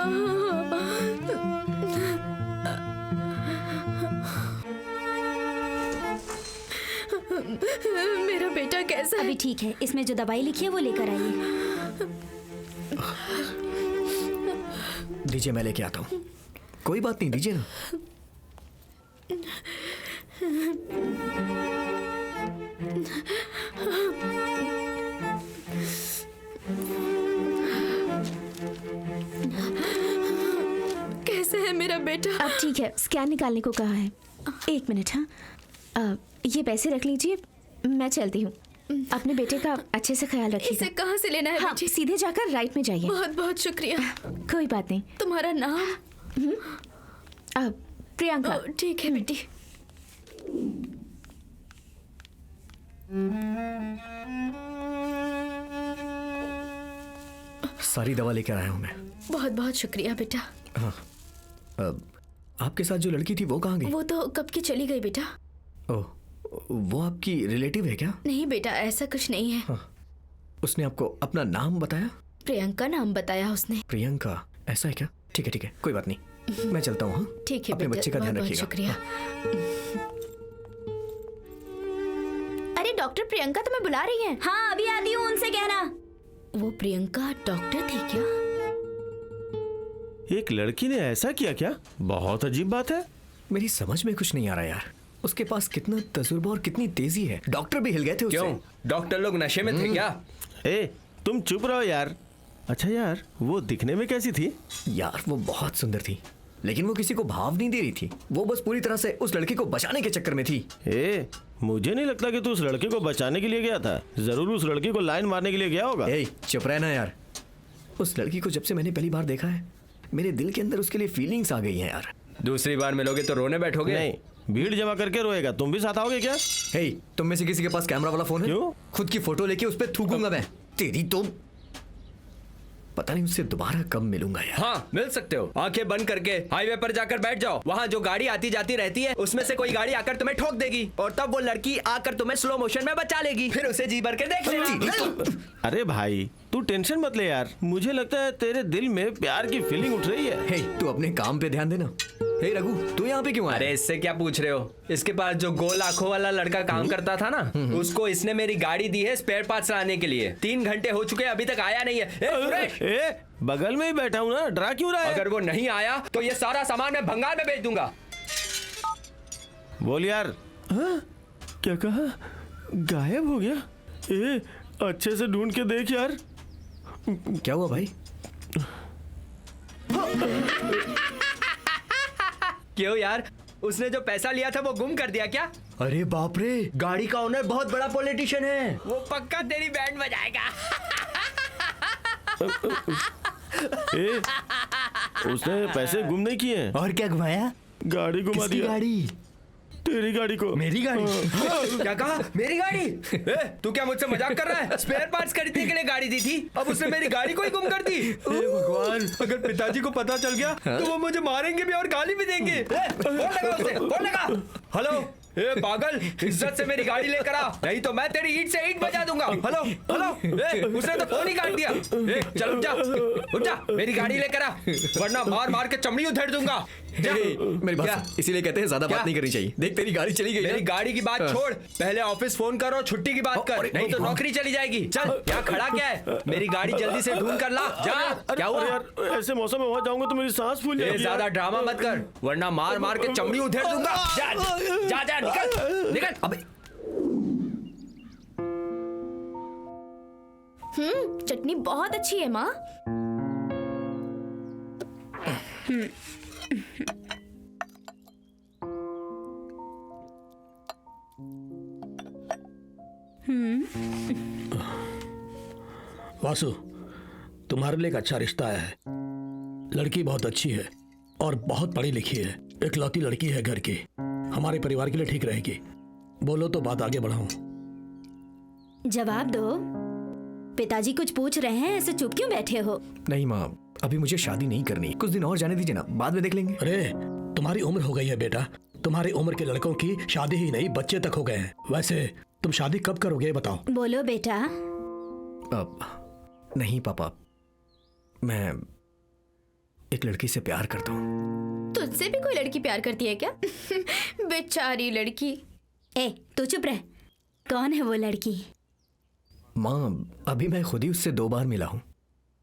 मेरा बेटा कैसा है? अभी ठीक है, इसमें जो दवाई लिखी है वो लेकर आइए। दीजिए, मैं लेके आता हूँ। कोई बात नहीं, दीजिए ना। कैसे है मेरा बेटा? बेटा। अब ठीक है, स्कैन निकालने को कहा है। 1 मिनट। हाँ, ये पैसे रख लीजिए, मैं चलती हूँ। अपने बेटे का अच्छे से ख्याल इसे रखिएगा। कहाँ से लेना है हाँ, बेटी? सीधे जाकर राइट में जाइए। बहुत बहुत शुक्रिया। कोई बात नहीं। तुम्हारा नाम? प्रियंका। ठीक है बेटी। सारी दवा लेकर आया हूँ मैं। बहुत बहुत शुक्रिया बेटा। हाँ, आपके साथ जो लड़की थी वो कहाँ गई? वो तो कब की चली गई बेटा। ओह, वो आपकी रिलेटिव है क्या? नहीं बेटा, ऐसा कुछ नहीं है। हाँ, उसने आपको अपना नाम बताया? प्रियंका नाम बताया उसने। प्रियंका, ऐसा है क्या? ठीक है, कोई बात नहीं, मैं चलता हूँ। हाँ, ठीक है अपने बेटा, बच्चे का ध्यान बहुत रखिएगा। शुक्रिया। अरे डॉक्टर प्रियंका तुम्हें बुला रही है। हाँ अभी आती हूँ, उनसे कहना। वो प्रियंका डॉक्टर थी क्या? एक लड़की ने ऐसा किया क्या? बहुत अजीब बात है। मेरी समझ में कुछ नहीं आ रहा यार, उसके पास कितना तजुर्बा और कितनी तेजी है। डॉक्टर भी हिल गए थे उससे। क्यों? डॉक्टर लोग नशे में थे क्या? ए, तुम चुप रहो यार। अच्छा यार, वो दिखने में कैसी थी? यार वो बहुत सुंदर थी, लेकिन वो किसी को भाव नहीं दे रही थी। वो बस पूरी तरह से उस लड़के को बचाने के चक्कर में थी। ए, मुझे नहीं लगता कि तू उस लड़के को बचाने के लिए गया था। जरूर उस लड़के को लाइन मारने के लिए गया होगा। ए, चुप रहना यार। उस लड़की को जब से मैंने पहली बार देखा है, मेरे दिल के अंदर उसके लिए फीलिंग्स आ गई हैं यार। दूसरी बार मिलोगे तो रोने बैठोगे? नहीं, भीड़ जमा करके रोएगा। तुम भी साथ आओगे क्या? हे, तुम में से किसी के पास कैमरा वाला फोन है? क्यों? खुद की फोटो लेके उस पर थूकूंगा मैं। तेरी तो पता नहीं उससे दोबारा कब मिलूंगा यार। हाँ, मिल सकते हो। आंखें बंद करके हाईवे पर जाकर बैठ जाओ। वहाँ जो गाड़ी आती जाती रहती है, उसमें से कोई गाड़ी आकर तुम्हें ठोक देगी और तब वो लड़की आकर तुम्हें स्लो मोशन में बचा लेगी। फिर उसे जी भर के देख लेना। अरे भाई, तू टेंशन मत ले यार। मुझे लगता है तेरे दिल में प्यार की फीलिंग उठ रही है। हे, तू अपने काम पे ध्यान देना। हे रघु, तू यहाँ पे क्यों आया? अरे इससे क्या पूछ रहे हो? इसके पास जो गोल आंखों वाला लड़का काम करता था ना, उसको इसने मेरी गाड़ी दी है स्पेयर पार्ट्स लाने के लिए। 3 घंटे हो चुके हैं, अभी तक आया नहीं है। सुरेश! बगल में ही बैठा हूँ ना, डरा क्यों रहा है? अगर वो नहीं आया तो ये सारा सामान मैं भंगार में बेच दूंगा। बोल यार। हाँ? क्या कहा? गायब हो गया? ए, अच्छे से ढूंढ के देख यार। क्या हुआ भाई? क्यों यार, उसने जो पैसा लिया था वो गुम कर दिया क्या? अरे बाप रे, गाड़ी का ओनर बहुत बड़ा पॉलिटिशियन है, वो पक्का तेरी बैंड बजाएगा। ए, उसने पैसे गुम नहीं किए। और क्या घुमाया? गाड़ी घुमा दिया। गाड़ी? तेरी गाड़ी को। मेरी गाड़ी? क्या कहा? मेरी गाड़ी? तू क्या मुझसे मजाक कर रहा है? स्पेयर पार्ट्स खरीदने के लिए गाड़ी दी थी, अब उसने मेरी गाड़ी को ही गुम कर दी। भगवान, अगर पिताजी को पता चल गया तो वो मुझे मारेंगे भी और गाली भी देंगे। फोन लगा उसे, फोन लगा। हेलो, ए पागल, इज्जत से मेरी गाड़ी लेकर आ, नहीं तो मैं तेरी ईंट से ईंट बजा दूंगा। हेलो हेलो, उसने तो फोन ही काट दिया। चल उठ जा, मेरी गाड़ी लेकर आ, वरना मार मार के चमड़ी उधेड़ दूंगा। मेरी बात, इसीलिए कहते हैं ज्यादा बात नहीं करनी चाहिए। देख तेरी गाड़ी चली गई। मेरी गाड़ी की बात छोड़, पहले ऑफिस फोन कर और छुट्टी की बात कर, नहीं तो नौकरी चली जाएगी। चल, यहाँ खड़ा क्या है? मेरी गाड़ी जल्दी से ढूंढ कर ला। जा। क्या हुआ यार? ऐसे मौसम में वहां जाऊंगा तो मेरी सांस फूल जाएगी। ज्यादा ड्रामा मत कर, वरना मार मार के चमड़ी उधेड़ दूंगा। जा जा जा, निकल निकल। अबे चटनी बहुत अच्छी है माँ। वासु, तुम्हारे लिए एक अच्छा रिश्ता आया है। लड़की बहुत अच्छी है और बहुत पढ़ी लिखी है। इकलौती लड़की है घर की, हमारे परिवार के लिए ठीक रहेगी। बोलो तो बात आगे बढ़ाऊं। जवाब दो। पिताजी कुछ पूछ रहे हैं, ऐसे चुप क्यों बैठे हो? नहीं माँ, अभी मुझे शादी नहीं करनी, कुछ दिन और जाने दीजिए ना, बाद में देख लेंगे। अरे तुम्हारी उम्र हो गई है बेटा, तुम्हारी उम्र के लड़कों की शादी ही नहीं बच्चे तक हो गए हैं। वैसे तुम शादी कब करोगे बताओ? बोलो बेटा। नहीं पापा, मैं एक लड़की से प्यार करता हूँ। तुझसे भी कोई लड़की प्यार करती है क्या? बेचारी लड़की। ए, तू चुप रह। कौन है वो लड़की? माँ, अभी मैं खुद ही उससे 2 बार मिला हूँ।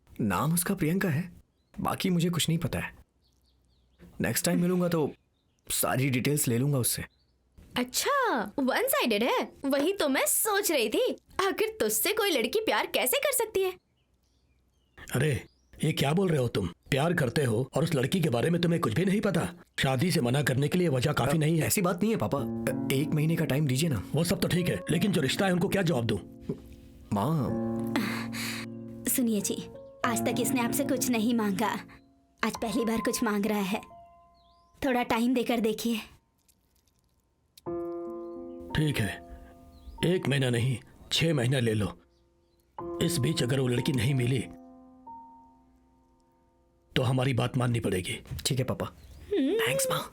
नाम उसका प्रियंका है, बाकी मुझे कुछ नहीं पता है। नेक्स्ट टाइम मिलूंगा तो सारी डिटेल्स ले लूंगा उससे। अच्छा, वन साइडेड है। वही तो मैं सोच रही थी, आखिर तुझसे कोई लड़की प्यार कैसे कर सकती है? अरे ये क्या बोल रहे हो तुम? प्यार करते हो और उस लड़की के बारे में तुम्हें कुछ भी नहीं पता? शादी से मना करने के लिए वजह काफी नहीं है। ऐसी बात नहीं है पापा, 1 महीने का टाइम दीजिए ना। वो सब तो ठीक है, लेकिन जो रिश्ता है उनको क्या जवाब दूं? माँ सुनिए जी, आज तक इसने आपसे कुछ नहीं मांगा, आज पहली बार कुछ मांग रहा है। थोड़ा टाइम देकर देखिए। ठीक है, 1 महीना नहीं 6 महीना ले लो। इस बीच अगर वो लड़की नहीं मिली तो हमारी बात माननी पड़ेगी। ठीक है पापा। थैंक्स माँ।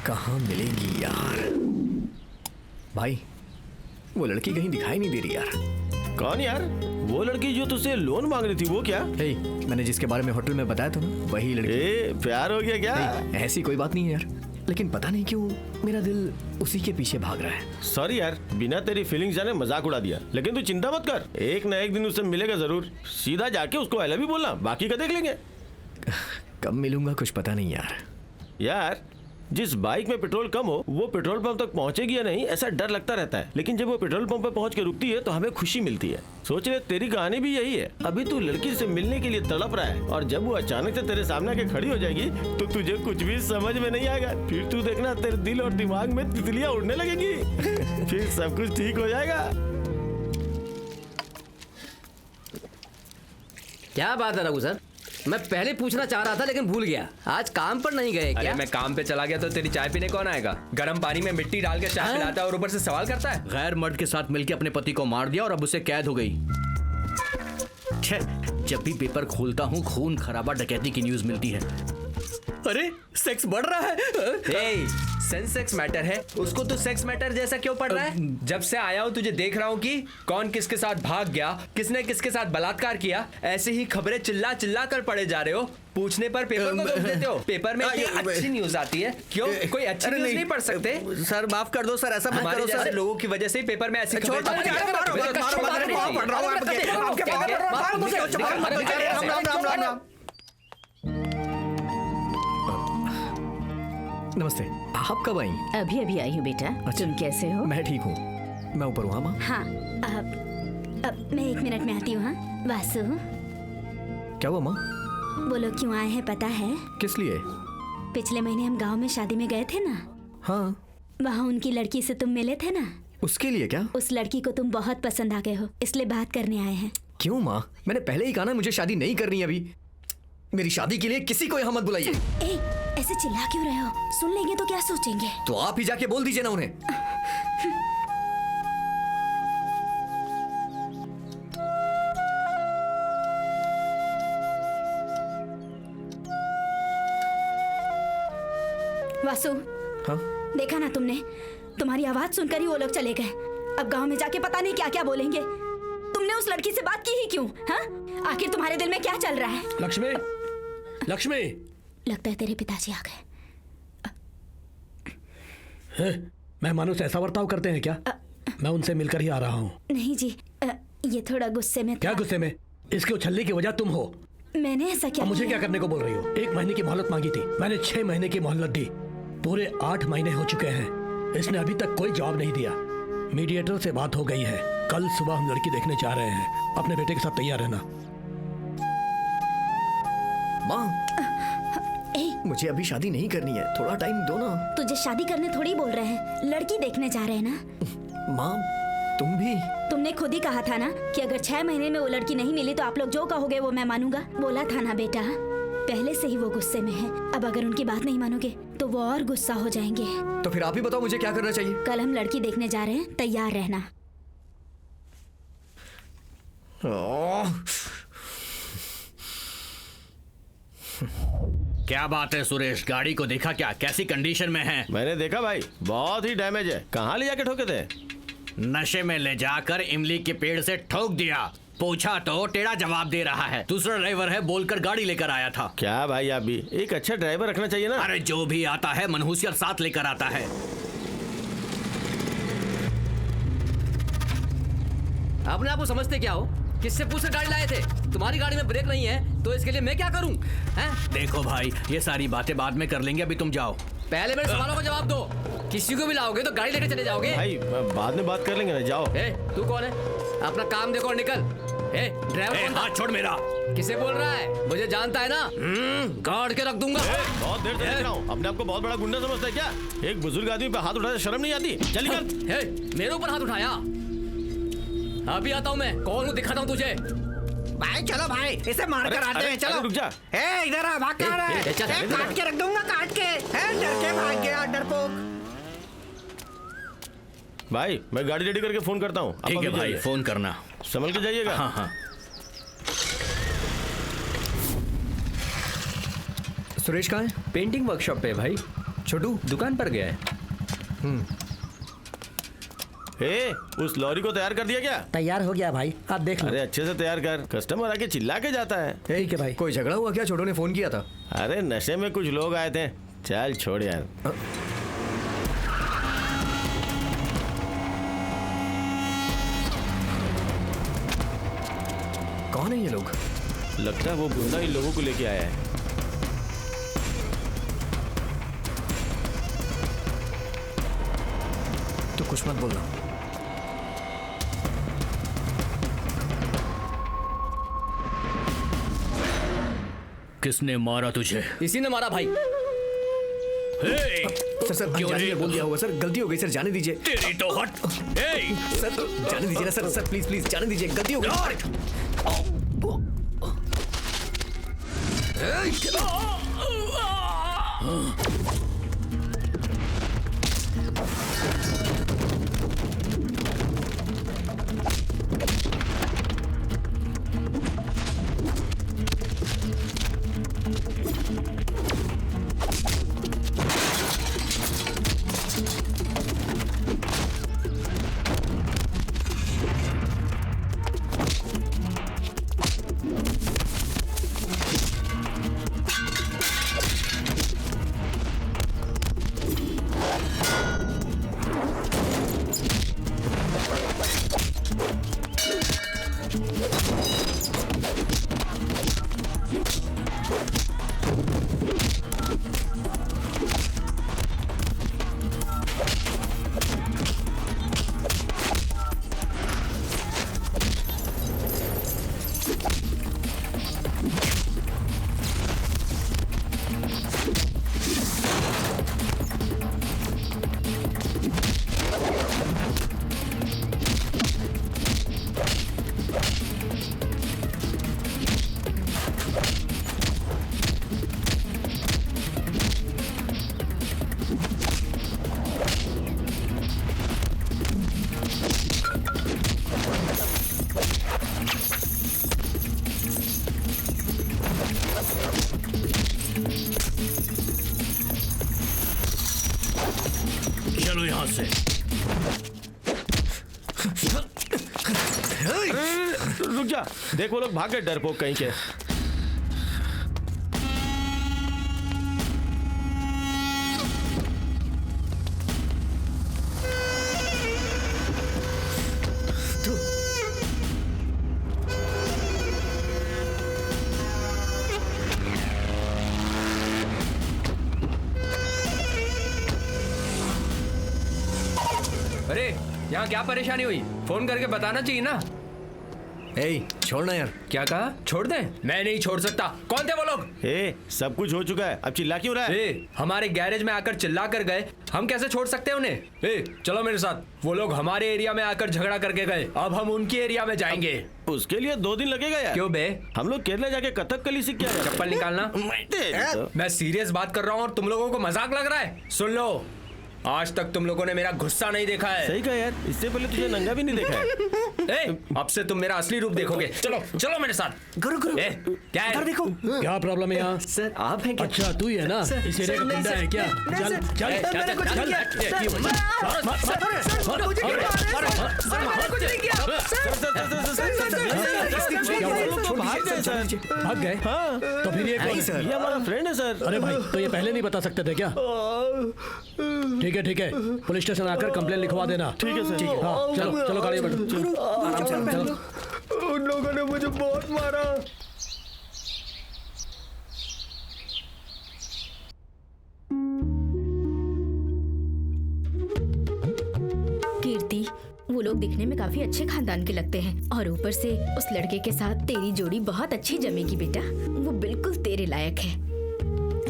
कहाँ मिलेगी यार? भाई वो लड़की कहीं दिखाई नहीं दे रही यार। कौन यार? वो लड़की जो तुझसे लोन मांग रही थी, वो क्या? हे, मैंने जिसके बारे में होटल में बताया था ना, वही लड़की। प्यार हो गया क्या? ऐसी कोई बात नहीं है यार, लेकिन पता नहीं क्यों मेरा दिल उसी के पीछे भाग रहा है। सॉरी यार, बिना तेरी फीलिंग्स जाने मजाक उड़ा दिया, लेकिन तू चिंता मत कर, एक ना एक दिन उससे मिलेगा जरूर। सीधा जाके उसको आई लव यू बोलना, बाकी का देख लेंगे। कब मिलूंगा कुछ पता नहीं यार। यार जिस बाइक में पेट्रोल कम हो वो पेट्रोल पंप तक पहुंचेगी या नहीं, ऐसा डर लगता रहता है, लेकिन जब वो पेट्रोल पंप पर पहुंच के रुकती है तो हमें खुशी मिलती है। सोच रहे तेरी कहानी भी यही है। अभी तू लड़की से मिलने के लिए तड़प रहा है और जब वो अचानक से तेरे सामने आके खड़ी हो जाएगी तो तुझे कुछ भी समझ में नहीं आएगा। फिर तू देखना तेरे दिल और दिमाग में तितलियां उड़ने लगेंगी। फिर सब कुछ ठीक हो जाएगा। क्या बात है रघु सर, मैं पहले पूछना चाह रहा था लेकिन भूल गया। आज काम पर नहीं गए क्या? अरे मैं काम पे चला गया तो तेरी चाय पीने कौन आएगा? गर्म पानी में मिट्टी डाल के चाय पिलाता है और ऊपर से सवाल करता है। गैर मर्द के साथ मिलकर अपने पति को मार दिया और अब उसे कैद हो गई। जब भी पेपर खोलता हूँ खून खराबा डकैती की न्यूज मिलती है। अरे सेक्स बढ़ रहा है। सेंसेक्स मैटर है, उसको तो सेक्स मैटर जैसा क्यों पढ़ रहा है? जब से आया हूँ तुझे देख रहा हूँ कि कौन किसके साथ भाग गया, किसने किसके साथ बलात्कार किया, ऐसे ही खबरें चिल्ला चिल्ला कर पढ़े जा रहे हो। पूछने पर पेपर को रोक देते हो। पेपर में अच्छी न्यूज आती है, क्यों कोई अच्छी न्यूज नहीं पढ़ सकते? सर माफ कर दो सर, ऐसा मत हमारे करो जैसे सर। लोगों की वजह से ही पेपर में ऐसी खबरें छपती हैं। नमस्ते, आप कब आई? अभी अभी आई हूँ बेटा। तुम कैसे हो? मैं ठीक हूँ, मैं ऊपर हूँ माँ। हाँ, अब मैं 1 मिनट में आती हूँ। हाँ वासु, क्या हुआ माँ? वो लोग क्यों आए हैं पता है? किस लिए? पिछले महीने हम गांव में शादी में गए थे ना। हाँ, वहाँ उनकी लड़की से तुम मिले थे ना। उसके लिए क्या? उस लड़की को तुम बहुत पसंद आ गए हो, इसलिए बात करने आए हैं। क्यों माँ? मैंने पहले ही कहा ना मुझे शादी नहीं करनी अभी। मेरी शादी के लिए किसी को यहाँ मत बुलाइए। ऐसे चिल्ला क्यों रहे हो? सुन लेंगे तो क्या सोचेंगे? तो आप ही जाके बोल दीजिए ना उन्हें। वासु, हाँ? देखा ना तुमने? तुम्हारी आवाज सुनकर ही वो लोग चले गए। अब गांव में जाके पता नहीं क्या क्या बोलेंगे। तुमने उस लड़की से बात की ही क्यों? हाँ? आखिर तुम्हारे दिल में क्या चल रहा है? लक्ष्मी, लक्ष्मी, लगता है तेरे पिताजी आ गए। मेहमानों से ऐसा बर्ताव करते हैं क्या? मैं उनसे मिलकर ही आ रहा हूँ। नहीं जी, ये थोड़ा गुस्से में था। क्या गुस्से में? इसके उछलने की वजह तुम हो। मैंने ऐसा क्या? मुझे क्या करने को बोल रही हो? 1 महीने की मोहलत मांगी थी, मैंने 6 महीने की मोहलत दी। पूरे 8 महीने हो चुके हैं, इसने अभी तक कोई जवाब नहीं दिया। मीडिएटर से बात हो गई है, कल सुबह हम लड़की देखने जा रहे हैं। अपने बेटे के साथ तैयार रहना। माँ, मुझे अभी शादी नहीं करनी है, थोड़ा टाइम दो ना। तुझे शादी करने थोड़ी बोल रहे हैं, लड़की देखने जा रहे हैं ना। माँ, तुम भी। तुमने खुद ही कहा था ना कि अगर 6 महीने में वो लड़की नहीं मिली तो आप लोग जो कहोगे वो मैं मानूंगा। बोला था ना बेटा। पहले से ही वो गुस्से में है, अब अगर उनकी बात नहीं मानोगे तो वो और गुस्सा हो जाएंगे। तो फिर आप ही बताओ मुझे क्या करना चाहिए? कल हम लड़की देखने जा रहे हैं, तैयार रहना। क्या बात है सुरेश, गाड़ी को देखा क्या? कैसी कंडीशन में है? मैंने देखा भाई, बहुत ही डैमेज है। कहाँ ले जाके ठोके थे? नशे में ले जाकर इमली के पेड़ से ठोक दिया। पूछा तो टेढ़ा जवाब दे रहा है। दूसरा ड्राइवर है बोलकर गाड़ी लेकर आया था। क्या भाई, आप भी एक अच्छा ड्राइवर रखना चाहिए ना। अरे जो भी आता है मनहूसियत साथ लेकर आता है। अपने आप को समझते क्या हो? किससे पूछ कर गाड़ी लाए थे? तुम्हारी गाड़ी में ब्रेक नहीं है तो इसके लिए मैं क्या करूं? हैं? देखो भाई, ये सारी बातें बाद में कर लेंगे, अभी तुम जाओ। पहले मेरे सवालों का जवाब दो। किसी को भी लाओगे तो गाड़ी लेके चले जाओगे? भाई बाद में बात कर लेंगे ना, जाओ। तू कौन है? अपना काम देखो और निकल। ड्राइवर कौन था? हाथ छोड़ मेरा। किसे बोल रहा है? मुझे जानता है ना, गाड़ के रख दूंगा। बहुत देर से देख रहा हूँ, अपने आपको बहुत बड़ा गुंडा समझता है क्या? एक बुजुर्ग आदमी पे हाथ उठाने शर्म नहीं आती? चल निकल। मेरे ऊपर हाथ उठाया? अभी आता हूँ मैं, कौन हूँ दिखाता हूँ तुझे। भाई चलो भाई, इसे मार कर आते हैं। चलो रुक जा। इधर आ, भाग कहाँ रहा है? काट के रख दूंगा, काट के। डर के भाग गया डरपोक। भाई मैं गाड़ी रेडी करके फोन करता हूँ। ठीक है भाई, फोन करना। संभल के जाइएगा। हाँ हाँ। सुरेश कहाँ है? पेंटिंग वर्कशॉप पे भाई। छोटू दुकान पर गया है। उस लॉरी को तैयार कर दिया क्या? तैयार हो गया भाई, आप देख लो। अरे अच्छे से तैयार कर, कस्टमर आके चिल्ला के जाता है। ठीक है भाई। कोई झगड़ा हुआ क्या? छोटू ने फोन किया था। अरे नशे में कुछ लोग आए थे। चल छोड़ यार। कौन है ये लोग? लगता है वो गुंडा इन लोगों को लेके आया है। तो कुछ मत बोलना। किसने मारा तुझे? इसी ने मारा भाई। सर अनजाने में बोल दिया होगा सर, गलती हो गई सर, जाने दीजिए। तेरी तो हट। सर जाने दीजिए ना सर, प्लीज प्लीज जाने दीजिए, गलती हो गई। चलो यहाँ से। रुक जा, देख वो लोग भाग गए डरपोक कहीं के। अरे यहाँ क्या परेशानी हुई? फोन करके बताना चाहिए ना। छोड़ना यार। क्या कहा? छोड़ दे? मैं नहीं छोड़ सकता। कौन थे वो लोग? सब कुछ हो चुका है, अब चिल्ला क्यों रहा है? हमारे गैरेज में आकर चिल्ला कर गए, हम कैसे छोड़ सकते हैं उन्हें? चलो मेरे साथ। वो लोग हमारे एरिया में आकर झगड़ा करके गए, अब हम उनके एरिया में जाएंगे। उसके लिए 2 दिन लगेगा यार। क्यों बे? हम लोग केरला जाके कथकली सीख के आए। चप्पल निकालना। मैं सीरियस बात कर रहा हूँ और तुम लोगों को मजाक लग रहा है? सुन लो, आज तक तुम लोगों ने मेरा गुस्सा नहीं देखा है। सही कहा यार, इससे पहले तुझे नंगा भी नहीं देखा है। अब से तुम मेरा असली रूप देखोगे। चलो चलो मेरे साथ। गुरु क्या है? देखो। क्या प्रॉब्लम है यहाँ? सर आप हैं क्या? अच्छा तू ही है ना? इस एरिया का गुंडा है क्या? चल भाग गए? तो फिर ये हमारा फ्रेंड है सर। अरे भाई, तो ये पहले नहीं बता सकते थे क्या? ठीक है, पुलिस स्टेशन आकर कंप्लेन लिखवा देना। ठीक है सर। हाँ चलो चलो गाड़ी में बैठो। आराम से उन लोगों ने बहुत मारा। कीर्ति, वो लोग दिखने में काफी अच्छे खानदान के लगते हैं और ऊपर से उस लड़के के साथ तेरी जोड़ी बहुत अच्छी जमेगी बेटा। वो बिल्कुल तेरे लायक है।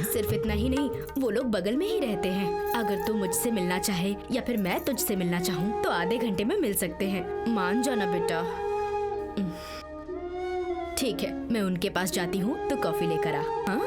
सिर्फ इतना ही नहीं, वो लोग बगल में ही रहते हैं। अगर तू मुझसे मिलना चाहे या फिर मैं तुझसे मिलना चाहूँ तो आधे घंटे में मिल सकते हैं। मान जाना बेटा। ठीक है, मैं उनके पास जाती हूँ, तो कॉफी लेकर आ। हाँ?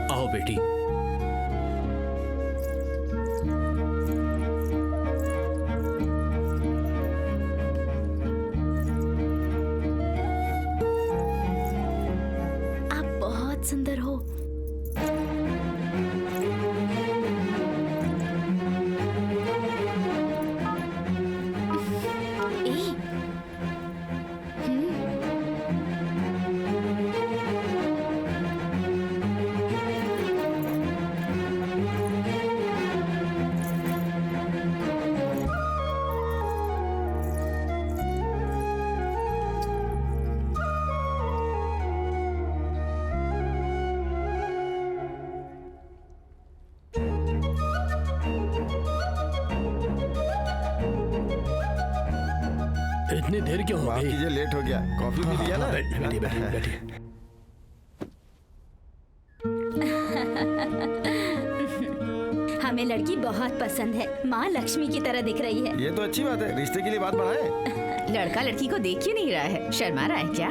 आओ बेटी। आप बहुत सुंदर हो। इतनी देर क्यों हो माफ गई? कीजिए, लेट हो गया। कॉफी भी लिया ना? बैठिए बैठिए बैठिए। हमें लड़की बहुत पसंद है। माँ लक्ष्मी की तरह दिख रही है। ये तो अच्छी बात है, रिश्ते के लिए बात बढ़ाएं। लड़का लड़की को देख क्यों नहीं रहा है? शर्मा रहा है क्या?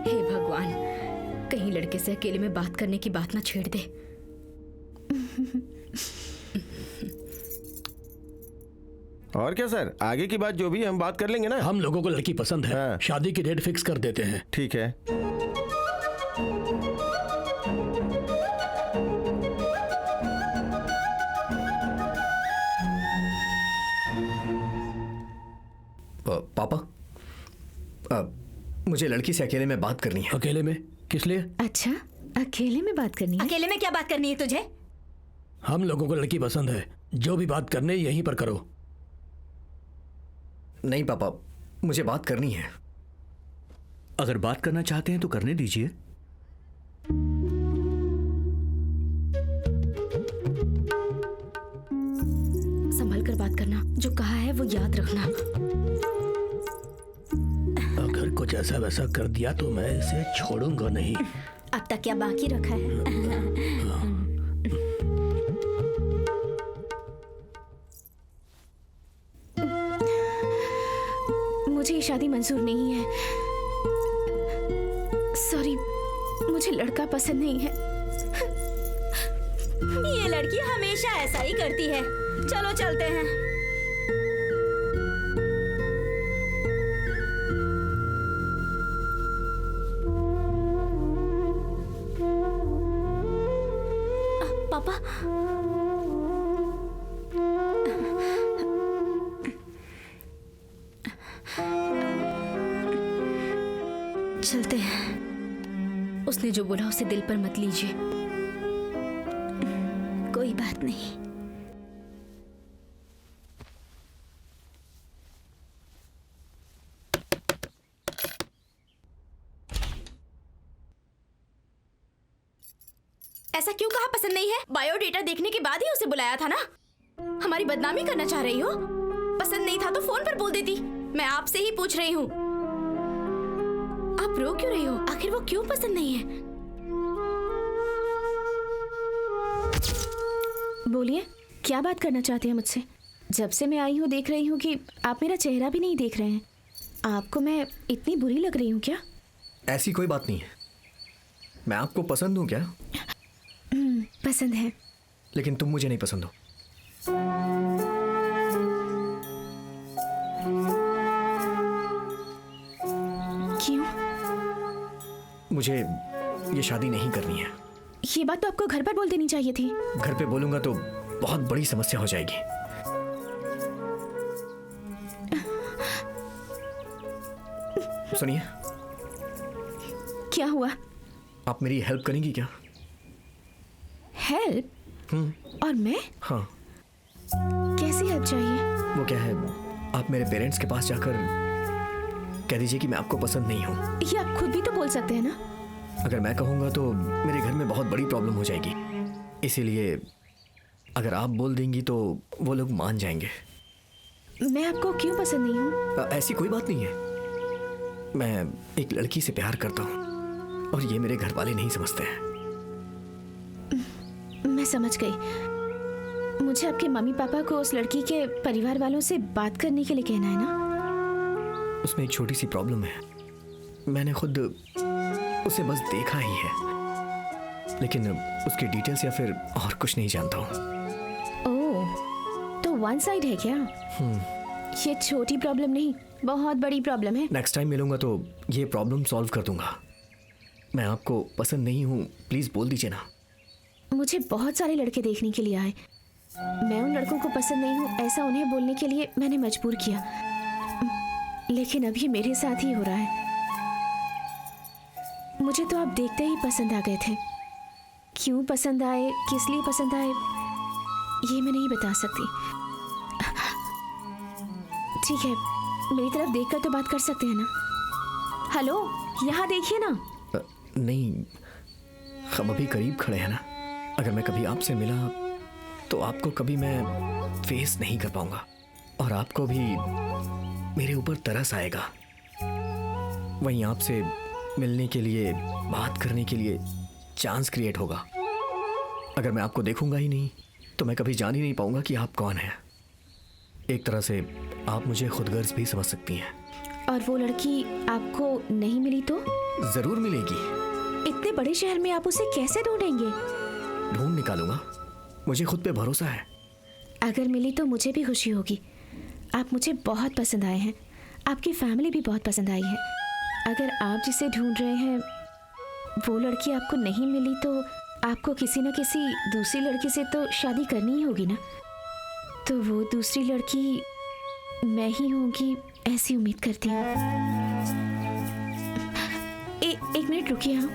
हे भगवान, कहीं लड़के से अकेले में बात करने की बात ना छेड़ दे। और क्या सर, आगे की बात जो भी हम बात कर लेंगे ना। हम लोगों को लड़की पसंद है। हाँ। शादी की डेट फिक्स कर देते हैं। ठीक है। पापा, मुझे लड़की से अकेले में बात करनी है। अकेले में? किस लिए? अच्छा, अकेले में बात करनी है? अकेले में क्या बात करनी है तुझे? हम लोगों को लड़की पसंद है। जो भी बात करने यहीं पर करो। नहीं पापा, मुझे बात करनी है। अगर बात करना चाहते हैं तो करने दीजिए। संभल कर बात करना, जो कहा है वो याद रखना। अगर कुछ ऐसा वैसा कर दिया तो मैं इसे छोड़ूंगा नहीं। अब तक क्या बाकी रखा है? मुझे ये शादी मंजूर नहीं है। सॉरी, मुझे लड़का पसंद नहीं है। ये लड़की हमेशा ऐसा ही करती है। चलो चलते हैं। पापा, चलते हैं। उसने जो बोला उसे दिल पर मत लीजिए। कोई बात नहीं। ऐसा क्यों कहा पसंद नहीं है? बायोडेटा देखने के बाद ही उसे बुलाया था ना। हमारी बदनामी करना चाह रही हो? पसंद नहीं था तो फोन पर बोल देती। मैं आपसे ही पूछ रही हूँ। आप रो क्यों रही हो? आखिर वो क्यों पसंद नहीं है? बोलिए, क्या बात करना चाहते हैं मुझसे? जब से मैं आई हूँ देख रही हूँ कि आप मेरा चेहरा भी नहीं देख रहे हैं। आपको मैं इतनी बुरी लग रही हूँ क्या? ऐसी कोई बात नहीं है। मैं आपको पसंद हूँ क्या? पसंद है। लेकिन तुम मुझे नहीं पसंद हो। क्यों? मुझे ये शादी नहीं करनी है। ये बात तो आपको घर पर बोल देनी चाहिए थी। घर पे बोलूंगा तो बहुत बड़ी समस्या हो जाएगी। सुनिए, क्या हुआ? आप मेरी हेल्प करेंगी क्या? हेल्प? और मैं? हाँ। कैसी हेल्प चाहिए? वो क्या है, आप मेरे पेरेंट्स के पास जाकर कह दीजिए कि मैं आपको पसंद नहीं हूँ। ये आप खुद भी तो बोल सकते हैं ना। अगर मैं कहूँगा तो मेरे घर में बहुत बड़ी प्रॉब्लम हो जाएगी, इसीलिए अगर आप बोल देंगी तो वो लोग मान जाएंगे। मैं आपको क्यों पसंद नहीं हूँ? ऐसी कोई बात नहीं है। मैं एक लड़की से प्यार करता हूँ और ये मेरे घर वाले नहीं समझते हैं। मैं समझ गई। मुझे आपके मम्मी पापा को उस लड़की के परिवार वालों से बात करने के लिए कहना है ना? उसमें एक छोटी सी प्रॉब्लम है। मैंने खुद उसे बस देखा ही है, लेकिन उसकी डिटेल्स या फिर और कुछ नहीं जानता हूँ। ओह, तो वन साइड है क्या? ये छोटी प्रॉब्लम नहीं, बहुत बड़ी प्रॉब्लम है। नेक्स्ट टाइम मिलूंगा तो ये प्रॉब्लम सॉल्व कर दूंगा। मैं आपको पसंद नहीं हूँ, प्लीज बोल दीजिए ना। मुझे बहुत सारे लड़के देखने के लिए आए। मैं उन लड़कों को पसंद नहीं हूँ ऐसा उन्हें बोलने के लिए मैंने मजबूर किया, लेकिन अब ये मेरे साथ ही हो रहा है। मुझे तो आप देखते ही पसंद आ गए थे। क्यों पसंद आए, किस लिए पसंद आए, ये मैं नहीं बता सकती। ठीक है, मेरी तरफ देखकर तो बात कर सकते हैं ना। हेलो, यहाँ देखिए ना। नहीं, हम अभी करीब खड़े हैं ना। अगर मैं कभी आपसे मिला तो आपको कभी मैं फेस नहीं कर पाऊंगा और आपको भी मेरे ऊपर तरस आएगा। वहीं आपसे मिलने के लिए, बात करने के लिए चांस क्रिएट होगा। अगर मैं आपको देखूंगा ही नहीं तो मैं कभी जान ही नहीं पाऊंगा कि आप कौन हैं। एक तरह से आप मुझे खुदगर्ज भी समझ सकती हैं। और वो लड़की आपको नहीं मिली तो? जरूर मिलेगी। इतने बड़े शहर में आप उसे कैसे ढूंढेंगे? ढूंढ निकालूंगा, मुझे खुद पे भरोसा है। अगर मिली तो मुझे भी खुशी होगी। आप मुझे बहुत पसंद आए हैं, आपकी फैमिली भी बहुत पसंद आई है। अगर आप जिसे ढूंढ रहे हैं वो लड़की आपको नहीं मिली तो आपको किसी न किसी दूसरी लड़की से तो शादी करनी ही होगी ना। तो वो दूसरी लड़की मैं ही होगी ऐसी उम्मीद करती हूँ। एक मिनट रुकिए। हाँ,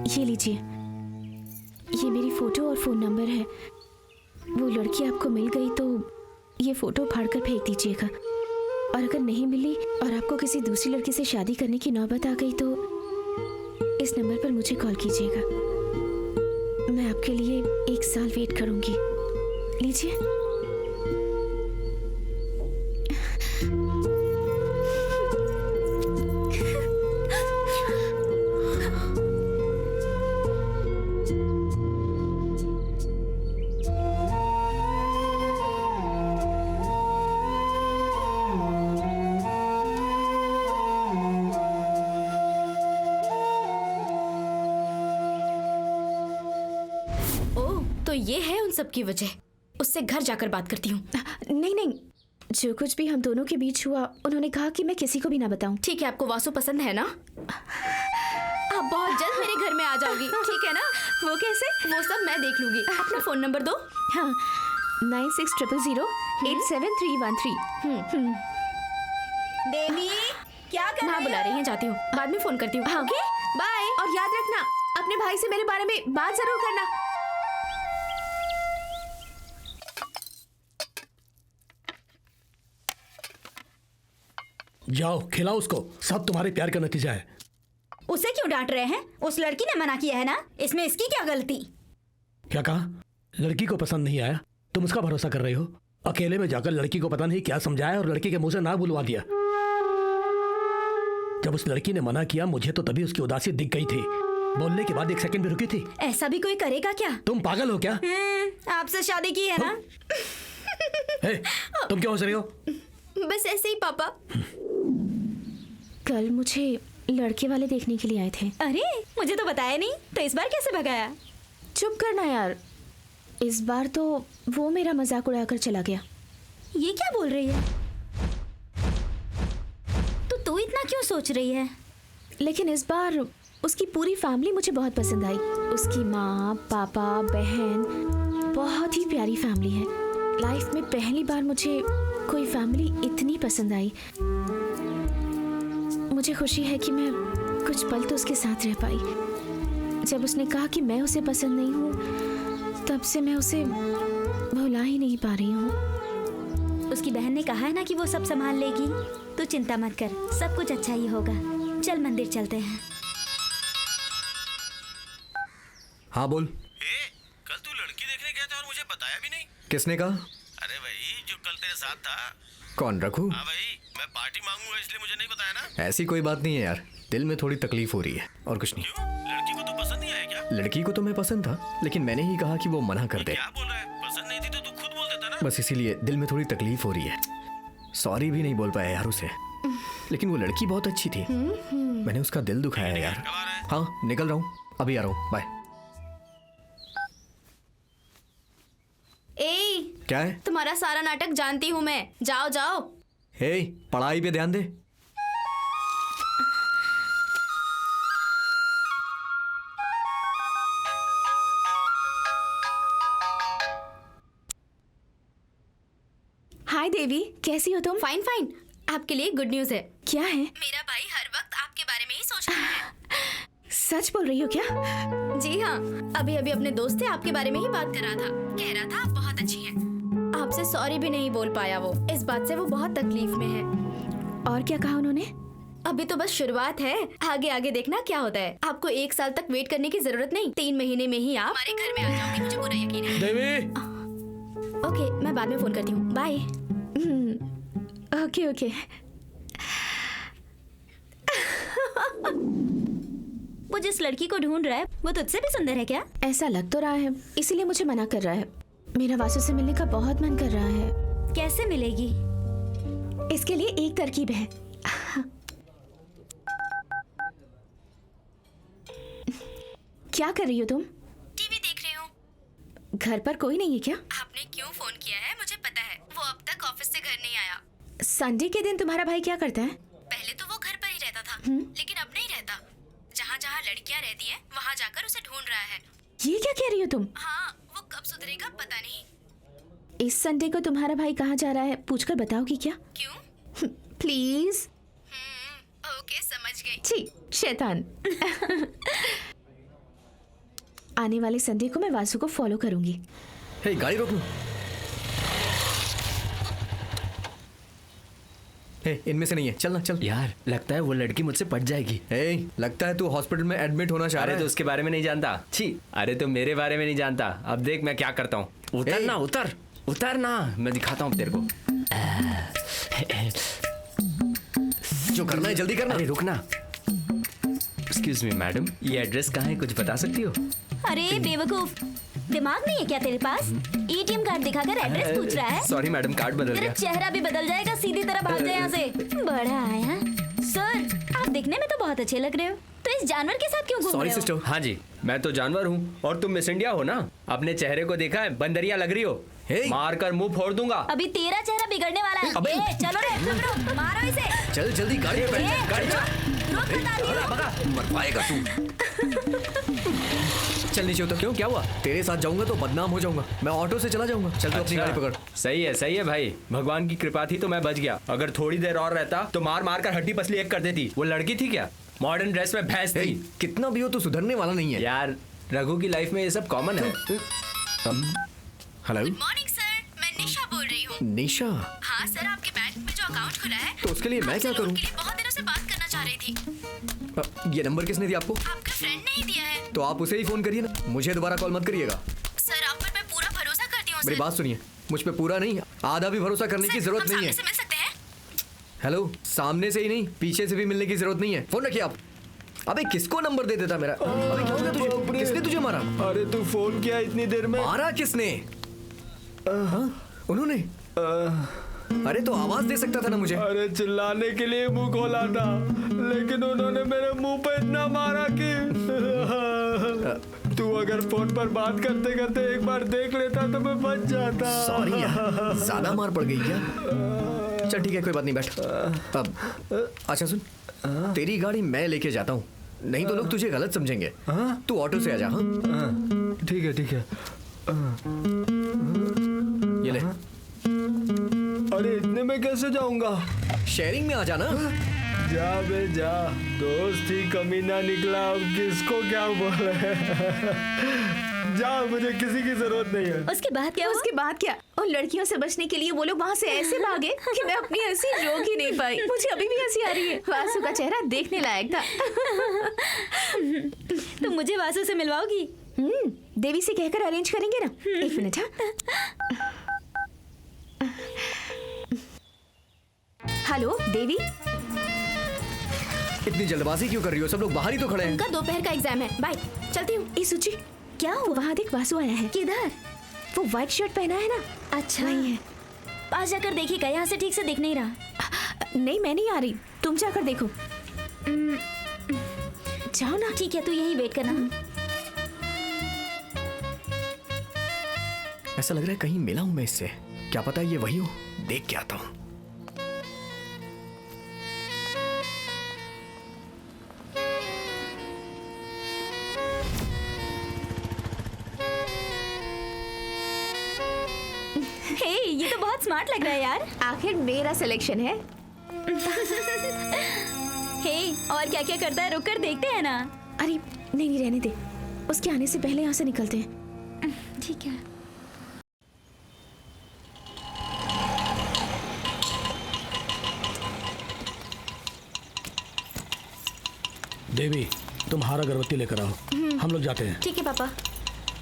ये लीजिए, ये मेरी फोटो और फोन नंबर है। वो लड़की आपको मिल गई तो ये फोटो फाड़कर फेंक दीजिएगा, और अगर नहीं मिली और आपको किसी दूसरी लड़की से शादी करने की नौबत आ गई तो इस नंबर पर मुझे कॉल कीजिएगा। मैं आपके लिए 1 साल वेट करूंगी। लीजिए। तो ये है उन सब की वजह। उससे घर जाकर बात करती हूँ। नहीं नहीं, जो कुछ भी हम दोनों के बीच हुआ उन्होंने कहा कि मैं किसी को भी ना बताऊं। ठीक है, आपको वासु पसंद है ना? आप बहुत जल्द मेरे घर में आ जाओगी, ठीक है ना? वो कैसे? वो सब मैं देख लूंगी। अपना फोन नंबर दो। हाँ, 9600087313। देवी, क्या कर माँ रही बुला रही हैं, जाती हूँ, बाद में फोन करती हूँ। हाँ, ओके, बाय। और याद रखना, अपने भाई से मेरे बारे में बात जरूर करना। जाओ खिलाओ उसको, सब तुम्हारे प्यार का नतीजा है। उसे क्यों डांट रहे हैं? उस लड़की ने मना किया है ना, इसमें इसकी क्या गलती? क्या कहा? लड़की को पसंद नहीं आया, तुम उसका भरोसा कर रही हो? अकेले में जाकर लड़की को पता नहीं क्या समझाया और लड़की के मुंह से ना बुलवा दिया। जब उस लड़की ने मना किया मुझे तो तभी उसकी उदासी दिख गई थी। बोलने के बाद 1 सेकंड भी रुकी थी। ऐसा भी कोई करेगा क्या? तुम पागल हो क्या? आपसे शादी की है ना? हे, तुम क्यों हंस रही हो? बस ऐसे ही पापा। कल मुझे लड़के वाले देखने के लिए आए थे। अरे मुझे तो बताया नहीं, तो इस बार कैसे भगाया? चुप करना यार, इस बार तो वो मेरा मजाक उड़ाकर चला गया। ये क्या बोल रही है? तो तू इतना क्यों सोच रही है? लेकिन इस बार उसकी पूरी फैमिली मुझे बहुत पसंद आई। उसकी माँ, पापा, बहन, बहुत ही प्यारी फैमिली है। लाइफ में पहली बार मुझे कोई फैमिली इतनी पसंद आई। मुझे खुशी है कि मैं कुछ पल तो उसके साथ रह पाई। जब उसने कहा कि मैं उसे पसंद नहीं हूँ, तब से मैं उसे भुला ही नहीं पा रही हूँ। उसकी बहन ने कहा है ना कि वो सब संभाल लेगी। तू चिंता मत कर, सब कुछ अच्छा ही होगा। चल मंदिर चलते हैं। हाँ बोल। कल तू लड़की देखने गया था और मुझे बताया भी नहीं। किसने कहा? अरे भाई, जो कल तेरे साथ था। कौन, रघु? हाँ भाई, मैं पार्टी मांगूंगा इसलिए मुझे नहीं बताया ना। ऐसी कोई बात नहीं है यार, दिल में थोड़ी तकलीफ हो रही है और कुछ नहीं। क्यों? लड़की को तो पसंद नहीं आया क्या? लड़की को तो मैं पसंद था, लेकिन मैंने ही कहा कि वो मना कर दे। क्या बोल रहा है? पसंद नहीं थी तो तू खुद बोल देता ना। बस इसीलिए दिल में थोड़ी तकलीफ हो रही है। सॉरी भी नहीं बोल पाया यार उसे, लेकिन वो लड़की बहुत अच्छी थी। मैंने उसका दिल दुखाया यार। हाँ निकल रहा हूँ, अभी आ रहा हूँ, बाय। ए, क्या है? तुम्हारा सारा नाटक जानती हूँ मैं। जाओ जाओ। हे, पढ़ाई पे ध्यान दे। हाय देवी, कैसी हो तुम? Fine fine. आपके लिए गुड न्यूज है। क्या है? मेरा भाई हर वक्त आपके बारे में ही सोच रहा है। सच बोल रही हो क्या? जी हाँ, अभी अभी अपने दोस्त से आपके बारे में ही बात कर रहा था। कह रहा था आप बहुत अच्छी हैं। आपसे सॉरी भी नहीं बोल पाया वो। इस बात से वो बहुत तकलीफ में है। और क्या कहा उन्होंने? अभी तो बस शुरुआत है, आगे आगे देखना क्या होता है। आपको 1 साल तक वेट करने की जरूरत नहीं, 3 महीने में ही आप हमारे घर में आ जाओगे। मुझे पूरा यकीन है। देवी, ओके, मैं बाद में फोन करती हूँ। बाय। Okay okay. वो जिस लड़की को ढूंढ रहा है वो तुझसे भी सुंदर है क्या? ऐसा लग तो रहा है, इसीलिए मुझे मना कर रहा है। मेरा वासु से मिलने का बहुत मन कर रहा है। कैसे मिलेगी? इसके लिए एक तरकीब है। क्या कर रही हो तुम? टीवी देख रही हूँ। घर पर कोई नहीं है क्या? आपने क्यों फोन किया है मुझे पता है। वो अब तक ऑफिस से घर नहीं आया। संडे के दिन तुम्हारा भाई क्या करता है? पहले तो वो घर पर ही रहता था, लेकिन अब नहीं रहता। जहाँ जहाँ लड़कियाँ रहती हैं, वहाँ जाकर उसे ढूंढ रहा है। ये क्या कह रही हो तुम? हाँ, वो कब सुधरेगा पता नहीं। इस संडे को तुम्हारा भाई कहाँ जा रहा है, पूछकर बताओगी क्या? क्यों? प्लीज। ओके, समझ गई। छी, शैतान। आने वाले संडे को मैं वासु को फॉलो करूंगी। हे, गाड़ी रोक लो। हे, इनमें से नहीं है, चलना चल। यार लगता है वो लड़की मुझसे पट जाएगी। हे, लगता है तू हॉस्पिटल में एडमिट होना चाह अरे रहा तो है। उसके बारे में नहीं जानता। छी, अरे तो मेरे बारे में नहीं जानता। अब देख मैं क्या करता हूँ। उतर ना, उतर उतर ना, मैं दिखाता हूँ तेरे को। जो करना है जल्दी करना। अरे रुकना। एक्सक्यूज मी मैडम, ये एड्रेस कहाँ है, कुछ बता सकती हो? अरे बेवकूफ, दिमाग नहीं है क्या तेरे पास? एटीएम कार्ड दिखाकर एड्रेस पूछ रहा है। सॉरी मैडम, कार्ड बदल तेरा गया। चेहरा भी बदल जाएगा, सीधी तरह भाग जा यहाँ से। बड़ा आया। सर, आप दिखने में तो बहुत अच्छे लग रहे हो, तो इस जानवर के साथ क्यों घूम सॉरी रहे हो? सिस्टर। हाँ जी, मैं तो जानवर हूँ और तुम मिस इंडिया हो ना। अपने चेहरे को देखा है, बंदरिया लग रही हो। मार कर मुंह फोड़ दूंगा। अभी तेरा चेहरा बिगड़ने वाला है। अबे। ए, चलो रे, चुप रहो, मारो इसे। चल जल्दी गाड़ी पे बैठ। गाड़ी रुक बता रही हूँ। मर पाएगा तू। चल नीचे उतर। क्यों, क्या हुआ? तेरे साथ जाऊंगा तो बदनाम हो जाऊंगा। मैं ऑटो से चला जाऊंगा। चल तू अपनी गाड़ी पकड़। सही है भाई, भगवान की कृपा थी तो मैं बच गया। अगर थोड़ी देर और रहता तो मार मार कर हड्डी पसली एक कर देती। वो लड़की थी क्या? मॉडर्न ड्रेस में भैंस थी। कितना भी हो तो सुधरने वाला नहीं है यार, रघु की लाइफ में ये सब कॉमन है। हेलो। मॉर्निंग सर, मैं निशा बोल रही हूँ। निशा? हाँ सर, आपके बैंक में जो अकाउंट खुला है, तो उसके लिए मैं क्या करूँ? उसके लिए बहुत दिनों से बात करना चाह रही थी। ये नंबर किसने दिया आपको? आपका फ्रेंड ने ही दिया है। तो आप उसे ही फोन करिए ना, मुझे दोबारा कॉल मत करिएगा। सर, आप पर मैं पूरा भरोसा करती हूँ। मेरी बात सुनिए, मुझ पे पूरा नहीं, आधा भी भरोसा करने की जरूरत नहीं है। मिल सकते हैं? हेलो, सामने से ही नहीं, पीछे से भी मिलने की जरूरत नहीं है। फोन रखिए आप। अबे किसको नंबर दे देता मेरा? अबे क्या हो गया तुझे? किसने तुझे मारा? अरे तू फोन किया इतनी देर में? मारा किसने? हाँ, उन्होंने। अरे तो आवाज दे सकता था ना मुझे। अरे चिल्लाने के लिए मुंह खोला था, लेकिन उन्होंने मेरे मुंह पे इतना मारा कि तू अगर फोन पर बात करते करते एक बार देख लेता तो मैं बच जाता। सॉरी यार, ज्यादा मार पड़ गई क्या? चल ठीक है, कोई बात नहीं, बैठ। अब अच्छा सुन, तेरी गाड़ी मैं लेके जाता हूँ, नहीं तो लोग तुझे गलत समझेंगे। तू ऑटो से आ जा। हाँ ठीक है ठीक है। ये ले। अरे इतने में कैसे जाऊंगा? शेयरिंग में आ जाना। जा बे जा, दोस्त ही कमीना निकला, अब किसको क्या बोले। जा, मुझे किसी की जरूरत नहीं है। उसके बाद क्या? उसके बाद क्या? और लड़कियों से बचने के लिए वो लोग वहाँ से ऐसे भागे कि मैं अपनी हंसी रोक ही नहीं पाई। मुझे अभी भी हंसी आ रही है। वासु का चेहरा देखने लायक था। तुम मुझे वासु से मिलवाओगी? देवी से कहकर अरेंज करेंगे ना। एक मिनट। हाँ, हेलो देवी। इतनी जल्दबाजी क्यों कर रही हो? सब लोग बाहर ही तो खड़े हैं। उनका दोपहर का एग्जाम है। बाय, चलती हूँ। ए सुची, क्या हुआ? वहाँ देख, वासु आया है। किधर? वो व्हाइट शर्ट पहना है ना। अच्छा, वही है। पास जाकर देखिएगा, यहाँ से ठीक से दिख नहीं रहा। नहीं, मैं नहीं आ रही, तुम जाकर देखो। जाओ ना। ठीक है, तू यहीं वेट करना। ऐसा लग रहा है कहीं मिला हूं मैं इससे। क्या पता ये वही हो, देख के आता हूं। हे, ये तो बहुत स्मार्ट लग रहा है यार। आखिर मेरा सिलेक्शन है। हे, और क्या क्या करता है, रुक कर देखते हैं ना। अरे नहीं नहीं, रहने दे, उसके आने से पहले यहाँ से निकलते हैं। ठीक है। देवी, तुम हार अगरबत्ती लेकर आओ, हम लोग जाते हैं। ठीक है पापा,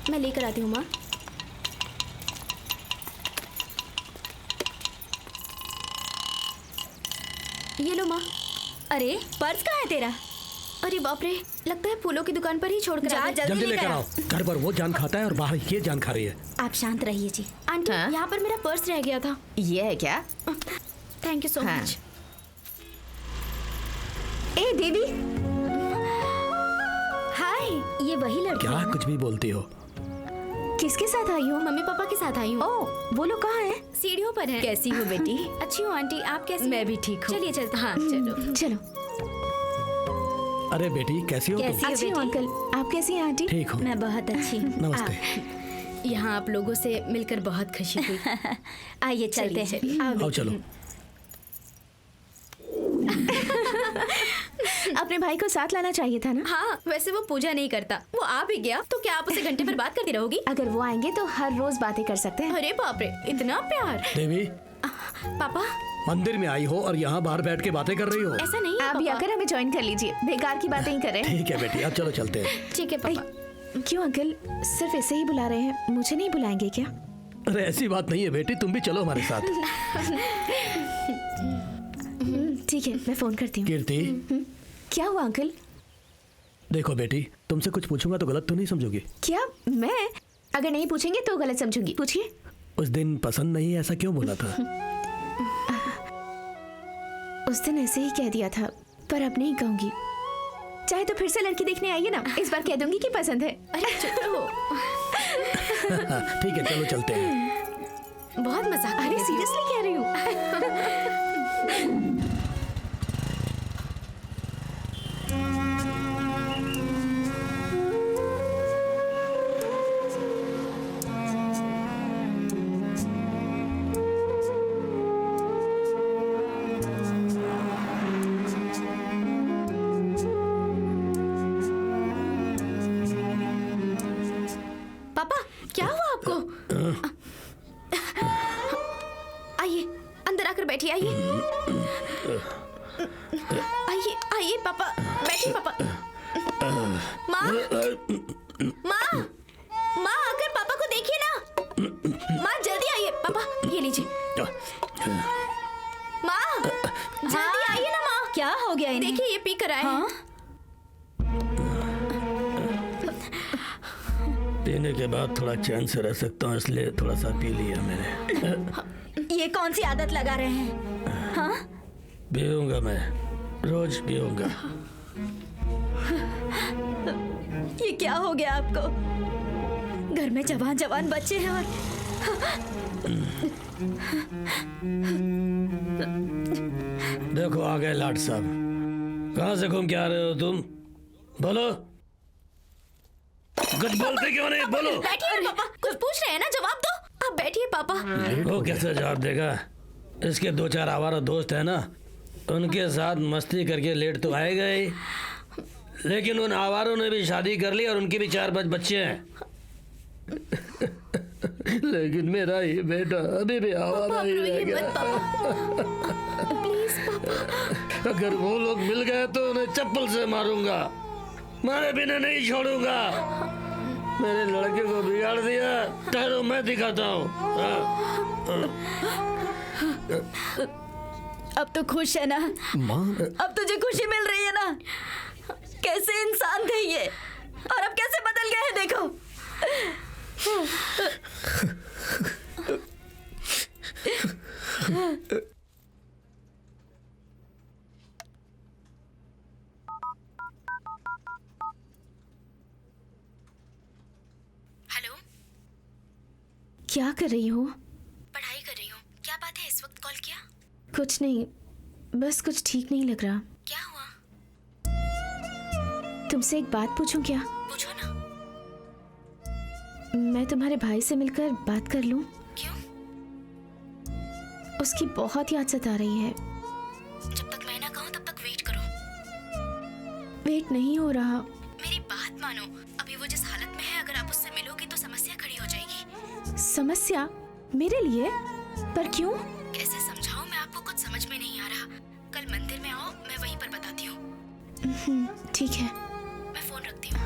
मैं लेकर आती हूँ। माँ, ये लो माँ। अरे पर्स कहाँ है तेरा? अरे बाप रे, लगता है फूलों की दुकान पर ही छोड़ कर जा, आ गई। जल्दी लेकर आओ। घर पर वो जान खाता है और बाहर ये जान खा रही है। आप शांत रहिए जी। आंटी, हाँ? यहाँ पर मेरा पर्स रह गया था। ये है क्या? थैंक यू सो हाँ। मच। ए देवी। हाय, ये वही लड़की क्या है ना? कुछ भी बोलती हो? किसके साथ आई हो? मम्मी पापा के साथ आई हूँ। ओह, वो लोग कहाँ हैं? सीढ़ियों पर है। कैसी हो बेटी? अच्छी हूँ आंटी, आप कैसी? मैं भी ठीक हूँ। चलिए चलते। हाँ चलो। चलो। अरे बेटी, कैसी हो तुम? कैसी हो अच्छी हूँ बेटी? अंकल, आप कैसी हैं आंटी? ठीक हूँ। मैं बहुत अच्छी हूँ। नमस्ते। यहाँ आप लोगों से मिलकर बहुत खुशी हुई। आइए चलते हैं। आओ चलो। अपने भाई को साथ लाना चाहिए था ना। हाँ, वैसे वो पूजा नहीं करता, वो आ भी गया तो क्या आप उसे घंटे भर बात करती रहोगी? अगर वो आएंगे तो हर रोज बातें कर सकते हैं। अरे बाप रे, इतना प्यार। देवी, पापा, मंदिर में आई हो और यहाँ बाहर बैठ के बातें कर रही हो? ऐसा नहीं है आप भी पापा। आकर हमें ज्वाइन कर लीजिए, बेकार की बातें ही कर रहे हैं। ठीक है बेटी, अब चलो चलते हैं। ठीक है पापा। क्यों अंकल, सिर्फ ऐसे ही बुला रहे हैं, मुझे नहीं बुलाएंगे क्या? अरे ऐसी बात नहीं है बेटी, तुम भी चलो हमारे साथ। ठीक है, मैं फोन करती हूँ। कीर्ति, क्या हुआ अंकल? देखो बेटी, तुमसे कुछ पूछूंगा तो गलत तो नहीं समझोगी? क्या? मैं? अगर नहीं पूछेंगे तो गलत समझूंगी, पूछिए। उस दिन पसंद नहीं ऐसा क्यों बोला था? उस दिन ऐसे ही कह दिया था, पर अब नहीं कहूंगी। चाहे तो फिर से लड़की देखने आइए ना, इस बार कह दूंगी कि पसंद है। अरे चुप रहो। ठीक है, चलो चलते हैं। बहुत मजाक। अरे सीरियसली कह रही हूँ। पापा, क्या हुआ आपको? आइए, अंदर आकर बैठिए। आइए आइए आइए पापा, बैठिए पापा। माँ, माँ, माँ, आकर पापा को देखिए ना। माँ जल्दी आइए। पापा ये लीजिए। माँ जल्दी आइए ना। माँ क्या हो गया इन्हें? देखिए ये पी कर आए हैं। हाँ? पीने के बाद थोड़ा चैन से रह सकता हूँ, इसलिए थोड़ा सा पी लिया मैंने। ये कौन सी आदत लगा रहे हैं? हाँ? पीऊंगा मैं, रोज पीऊंगा। ये क्या हो गया आपको? घर में जवान जवान बच्चे हैं और देखो आ गए लाट साहब। कहाँ से घूम के आ रहे हो तुम? बोलो, कुछ बोलते क्यों नहीं? बोलो। बैठिए पापा, कुछ पूछ रहे हैं ना, जवाब दो। आप बैठिए पापा। वो कैसे जवाब देगा? इसके 2-4 आवारा दोस्त है ना, उनके साथ मस्ती करके लेट तो आएगा ही, लेकिन उन आवारों ने भी शादी कर ली और उनके भी 4-5 बच्चे हैं। लेकिन मेरा ही बेटा अभी भी आवारा ही रह गया। अगर वो लोग मिल गए तो उन्हें चप्पल से मारूंगा, मारे बिना नहीं छोड़ूंगा। मेरे लड़के को बिगाड़ दिया, ठहरो मैं दिखाता हूँ। अब तो खुश है ना माँ? अब तुझे खुशी मिल रही है ना? कैसे इंसान थे ये और अब कैसे बदल गए हैं, देखो। हेलो, क्या कर रही हो? पढ़ाई कर रही हूँ। क्या बात है, इस वक्त कॉल किया? कुछ नहीं, बस कुछ ठीक नहीं लग रहा। क्या हुआ? तुमसे एक बात पूछूं क्या? पूछो ना। मैं तुम्हारे भाई से मिलकर बात कर लूं? क्यों? उसकी बहुत याद सता रही है। जब तक मैं ना कहूँ तब तक वेट करो। वेट नहीं हो रहा। मेरी बात मानो, अभी वो जिस हालत में है, अगर आप उससे मिलोगी तो समस्या खड़ी हो जाएगी। समस्या? मेरे लिए? पर क्यों? कैसे समझाऊं मैं आपको, कुछ समझ में नहीं आ रहा। कल मंदिर में आओ, मैं वहीं पर बताती हूँ। ठीक है। मैं फोन रखती हूँ।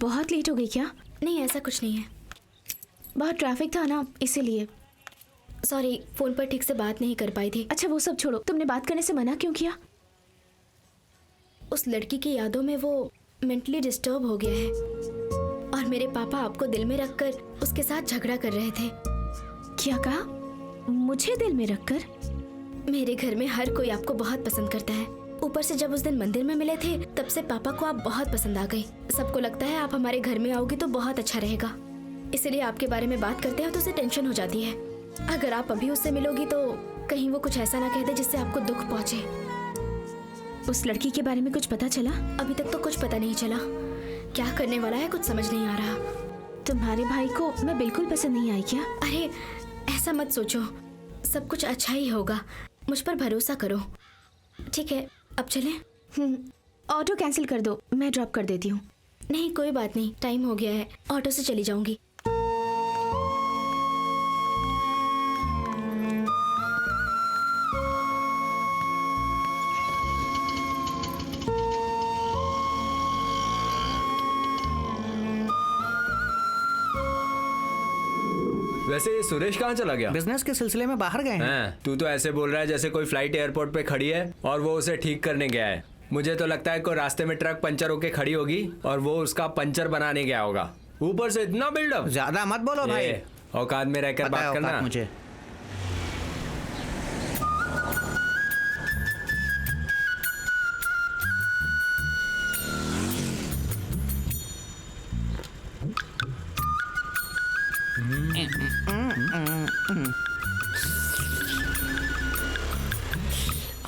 बहुत लेट हो गई क्या? नहीं, ऐसा कुछ नहीं है। बहुत ट्रैफिक था ना, इसीलिए। सॉरी, फोन पर ठीक से बात नहीं कर पाई थी। अच्छा वो सब छोड़ो, तुमने बात करने से मना क्यों किया? उस लड़की की यादों में वो मेंटली डिस्टर्ब हो गया है और मेरे पापा आपको दिल में रखकर उसके साथ झगड़ा कर रहे थे। क्या कहा? मुझे दिल में रखकर? मेरे घर में हर कोई आपको बहुत पसंद करता है। ऊपर से जब उस दिन मंदिर में मिले थे, तब से पापा को आप बहुत पसंद आ गई। सबको लगता है आप हमारे घर में आओगी तो बहुत अच्छा रहेगा, इसलिए आपके बारे में बात करते हैं तो उसे टेंशन हो जाती है। अगर आप अभी उससे मिलोगी तो कहीं वो कुछ ऐसा ना कह दे जिससे आपको दुख पहुंचे। उस लड़की के बारे में कुछ पता चला? अभी तक तो कुछ पता नहीं चला। क्या करने वाला है कुछ समझ नहीं आ रहा। तुम्हारे भाई को मैं बिल्कुल पसंद नहीं आई क्या? अरे ऐसा मत सोचो, सब कुछ अच्छा ही होगा, मुझ पर भरोसा करो। ठीक है, अब चलें? ऑटो कैंसिल कर दो, मैं ड्रॉप कर देती हूँ। नहीं कोई बात नहीं, टाइम हो गया है, ऑटो से चली जाऊंगी। वैसे ये सुरेश कहाँ चला गया? बिजनेस के सिलसिले में बाहर गए हैं। तू तो ऐसे बोल रहा है जैसे कोई फ्लाइट एयरपोर्ट पे खड़ी है और वो उसे ठीक करने गया है। मुझे तो लगता है कोई रास्ते में ट्रक पंचर होके खड़ी होगी और वो उसका पंचर बनाने गया होगा। ऊपर से इतना बिल्डअप। ज्यादा मत बोलो भाई, औकात में रहकर बात करना मुझे।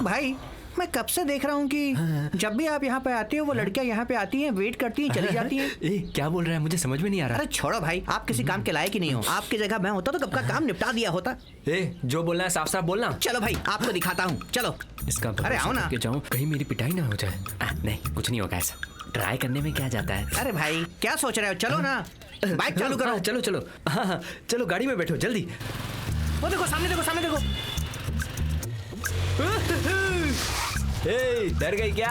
भाई मैं कब से देख रहा हूँ कि जब भी आप यहाँ पे आते हो वो लड़कियाँ यहाँ पे आती हैं, वेट करती हैं, चली जाती हैं। क्या बोल रहा है, मुझे समझ में नहीं आ रहा। अरे छोड़ो भाई, आप किसी काम के लायक ही नहीं हो। आपकी जगह मैं होता तो कब का काम निपटा दिया होता। जो बोलना है साफ साफ बोलना। चलो भाई आपको दिखाता हूँ, चलो। इसका अरे आओ ना। जाऊँ कहीं मेरी पिटाई ना हो जाए। नहीं कुछ नहीं होगा, ऐसा ट्राई करने में क्या जाता है। अरे भाई क्या सोच रहे हो, चलो ना, बाइक चालू करो। चलो चलो, हाँ चलो गाड़ी में बैठो जल्दी। वो देखो सामने, देखो सामने देखो। ए, डर गई क्या?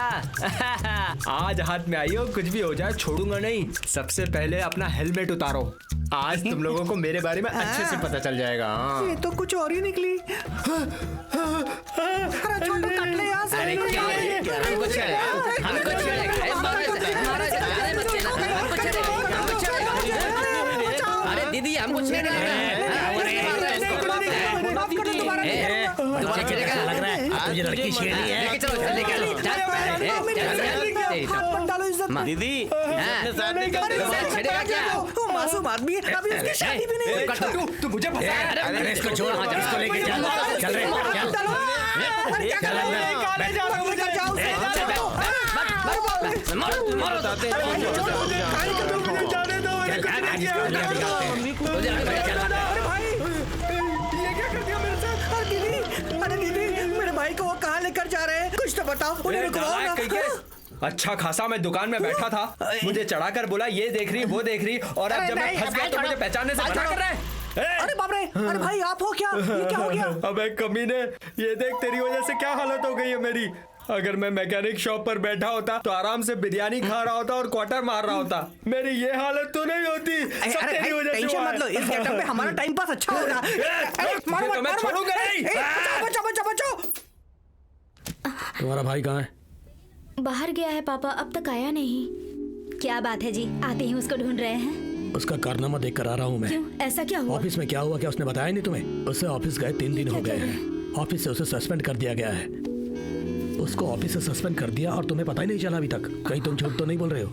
आज हाथ में आई हो, कुछ भी हो जाए छोड़ूंगा नहीं। सबसे पहले अपना हेलमेट उतारो। आज तुम लोगों को मेरे बारे में अच्छे से पता चल जाएगा। ये तो कुछ और ही निकली। अरे छोटू कट ले यहाँ से। अरे क्या हमको चलेगा, हमको चलेगा। अरे दीदी हमको चलेगा। दोबारा चलेगा लग रहा है। तुझे लड़की छेड़ी है। चलो दीदी अपने साथ निकल छेड़ेगा क्या? मासूम आदमी है, अभी उसकी शादी भी नहीं हुई। तू मुझे फंसा। अरे इसको छोड़, इसको लेके चल चल रहे अरे दीदी, मेरे भाई को वो कहाँ लेकर जा रहे हैं? कुछ तो बताओ, उन्हें रुकवाओ ना। अच्छा खासा मैं दुकान में बैठा था, मुझे चढ़ाकर बोला ये देख रही वो देख रही, और अब जब मैं फंस गया तो मुझे पहचानने से मना कर रहा है। अरे बाप रे, अरे भाई आप हो क्या? ये क्या हो गया? अबे कमीने, ये देख तेरी वजह से क्या हालत हो गई है मेरी। अगर मैं मैकेनिक शॉप पर बैठा होता तो आराम से बिरयानी खा रहा होता और क्वार्टर मार रहा होता। मेरी ये हालत तो नहीं होती, सब तेरी वजह से हुआ है। मत लो, इस गेटअप में हमारा टाइम पास अच्छा हो रहा है। तो मैं छोड़ूंगा नहीं। बचाओ। तुम्हारा भाई कहाँ है? बाहर गया है पापा, अब तक आया नहीं। क्या बात है जी, आते ही उसको ढूंढ रहे हैं? उसका कारनामा देख कर आ रहा हूँ मैं। क्यों, ऐसा क्या हुआ? ऑफिस में क्या हुआ, क्या उसने बताया नहीं तुम्हें? उससे ऑफिस गए 3 दिन हो गए हैं। ऑफिस से उसे सस्पेंड कर दिया गया है। उसको ऑफिस से सस्पेंड कर दिया और तुम्हें पता ही नहीं चला अभी तक। कहीं तुम झूठ तो नहीं बोल रहे हो?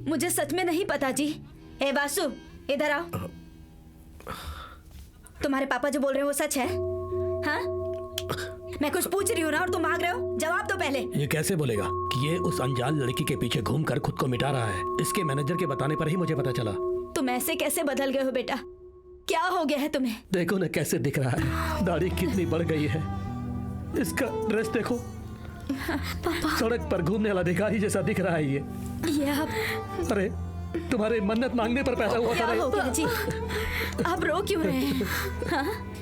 मुझे सच में नहीं पता जी। ए वासु, इधर आओ। तुम्हारे पापा जो बोल रहे हैं वो सच है? हाँ, मैं कुछ पूछ रही हूँ ना और तुम भाग रहे हो। जवाब दो पहले। ये कैसे बोलेगा कि ये उस अनजान लड़की के पीछे घूमकर खुद को मिटा रहा है? इसके मैनेजर के बताने पर ही मुझे पता चला। तुम ऐसे कैसे बदल गए हो बेटा? क्या हो गया है तुम्हें? देखो ना कैसे दिख रहा है, दाढ़ी कितनी बढ़ गई है, इसका ड्रेस देखो, सड़क पर घूमने वाला भिखारी जैसा दिख रहा है ये आप... अरे तुम्हारे मन्नत मांगने पर पैदा हुआ था। क्या हो गया जी? आप रो क्यों रहे हैं? हाँ?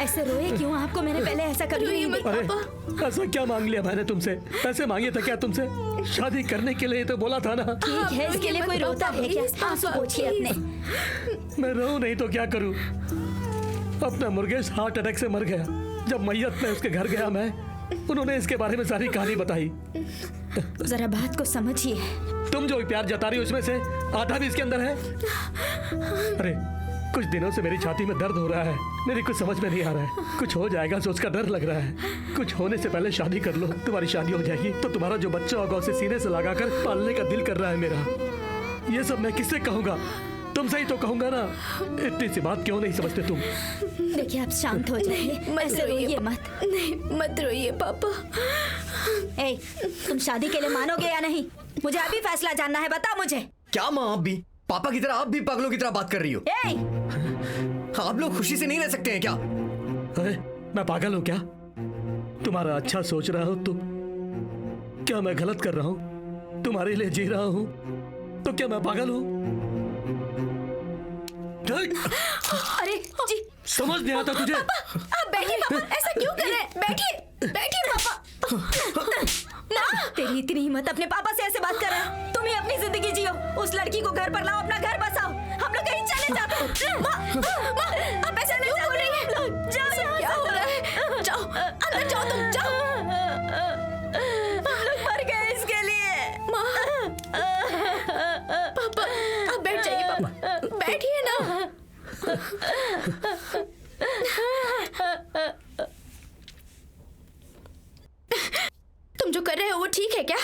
ऐसे रोए क्यों? आपको मैंने पहले ऐसा कभी नहीं देखा। अरे ऐसा क्या मांग लिया मैंने तुमसे? पैसे मांगे थे क्या तुमसे? शादी करने के लिए तो बोला था ना। ठीक है, इसके लिए कोई रोता है क्या? आंसू पोंछिए अपने। मैं रो नहीं तो क्या करूं? अपना मुर्गेश हार्ट अटैक से मर गया। जब मैयत में उसके घर गया मैं, उन्होंने इसके बारे में सारी कहानी बताई। जरा बात को समझिए। तुम जो प्यार जता रही हो उसमें से आधा भी इसके अंदर है। अरे कुछ दिनों से मेरी छाती में दर्द हो रहा है, मेरी कुछ समझ में नहीं आ रहा है। कुछ हो जाएगा सोच का डर लग रहा है। कुछ होने से पहले शादी कर लो। तुम्हारी शादी हो जाएगी तो तुम्हारा जो बच्चा होगा उसे सीने से लगाकर पालने का दिल कर रहा है मेरा। ये सब मैं किससे कहूँगा? तुमसे ही तो कहूँगा ना। इतनी सी बात क्यों नहीं समझते तुम? देखिए आप शांत हो जाइए, ऐसे रोइए मत। नहीं मत रोइए पापा। ए, तुम शादी के लिए मानोगे या नहीं? मुझे अभी फैसला जानना है, बता मुझे। क्या माँ, आप भी पापा की तरह आप भी पागलों की तरह बात कर रही हो? आप लोग खुशी से नहीं रह सकते हैं क्या? अरे मैं पागल हूँ क्या? तुम्हारा अच्छा सोच रहा हूँ तुम? क्या मैं गलत कर रहा हूँ? तुम्हारे लिए जी रहा हूँ तो क्या मैं पागल हूँ? अरे जी, समझ नहीं आता तुझे? पापा आप बैठिए पापा, ऐसा क्यों कर रहे हैं? बैठिए बैठिए पापा। तेरी इतनी हिम्मत अपने पापा से ऐसे बात कर रहा है? तुम ही अपनी जिंदगी जियो, उस लड़की को घर पर लाओ, अपना घर बसाओ, हम लोग कहीं चले जाते हैं। माँ, आप ऐसा नहीं बोल रही हैं। जाओ, क्या हो रहा है? जाओ अंदर जाओ, तुम जाओ। हम लोग मर गए इसके लिए। माँ, पापा आप बैठ जाइए पापा, बैठिए ना। तुम जो कर रहे हो वो ठीक है क्या?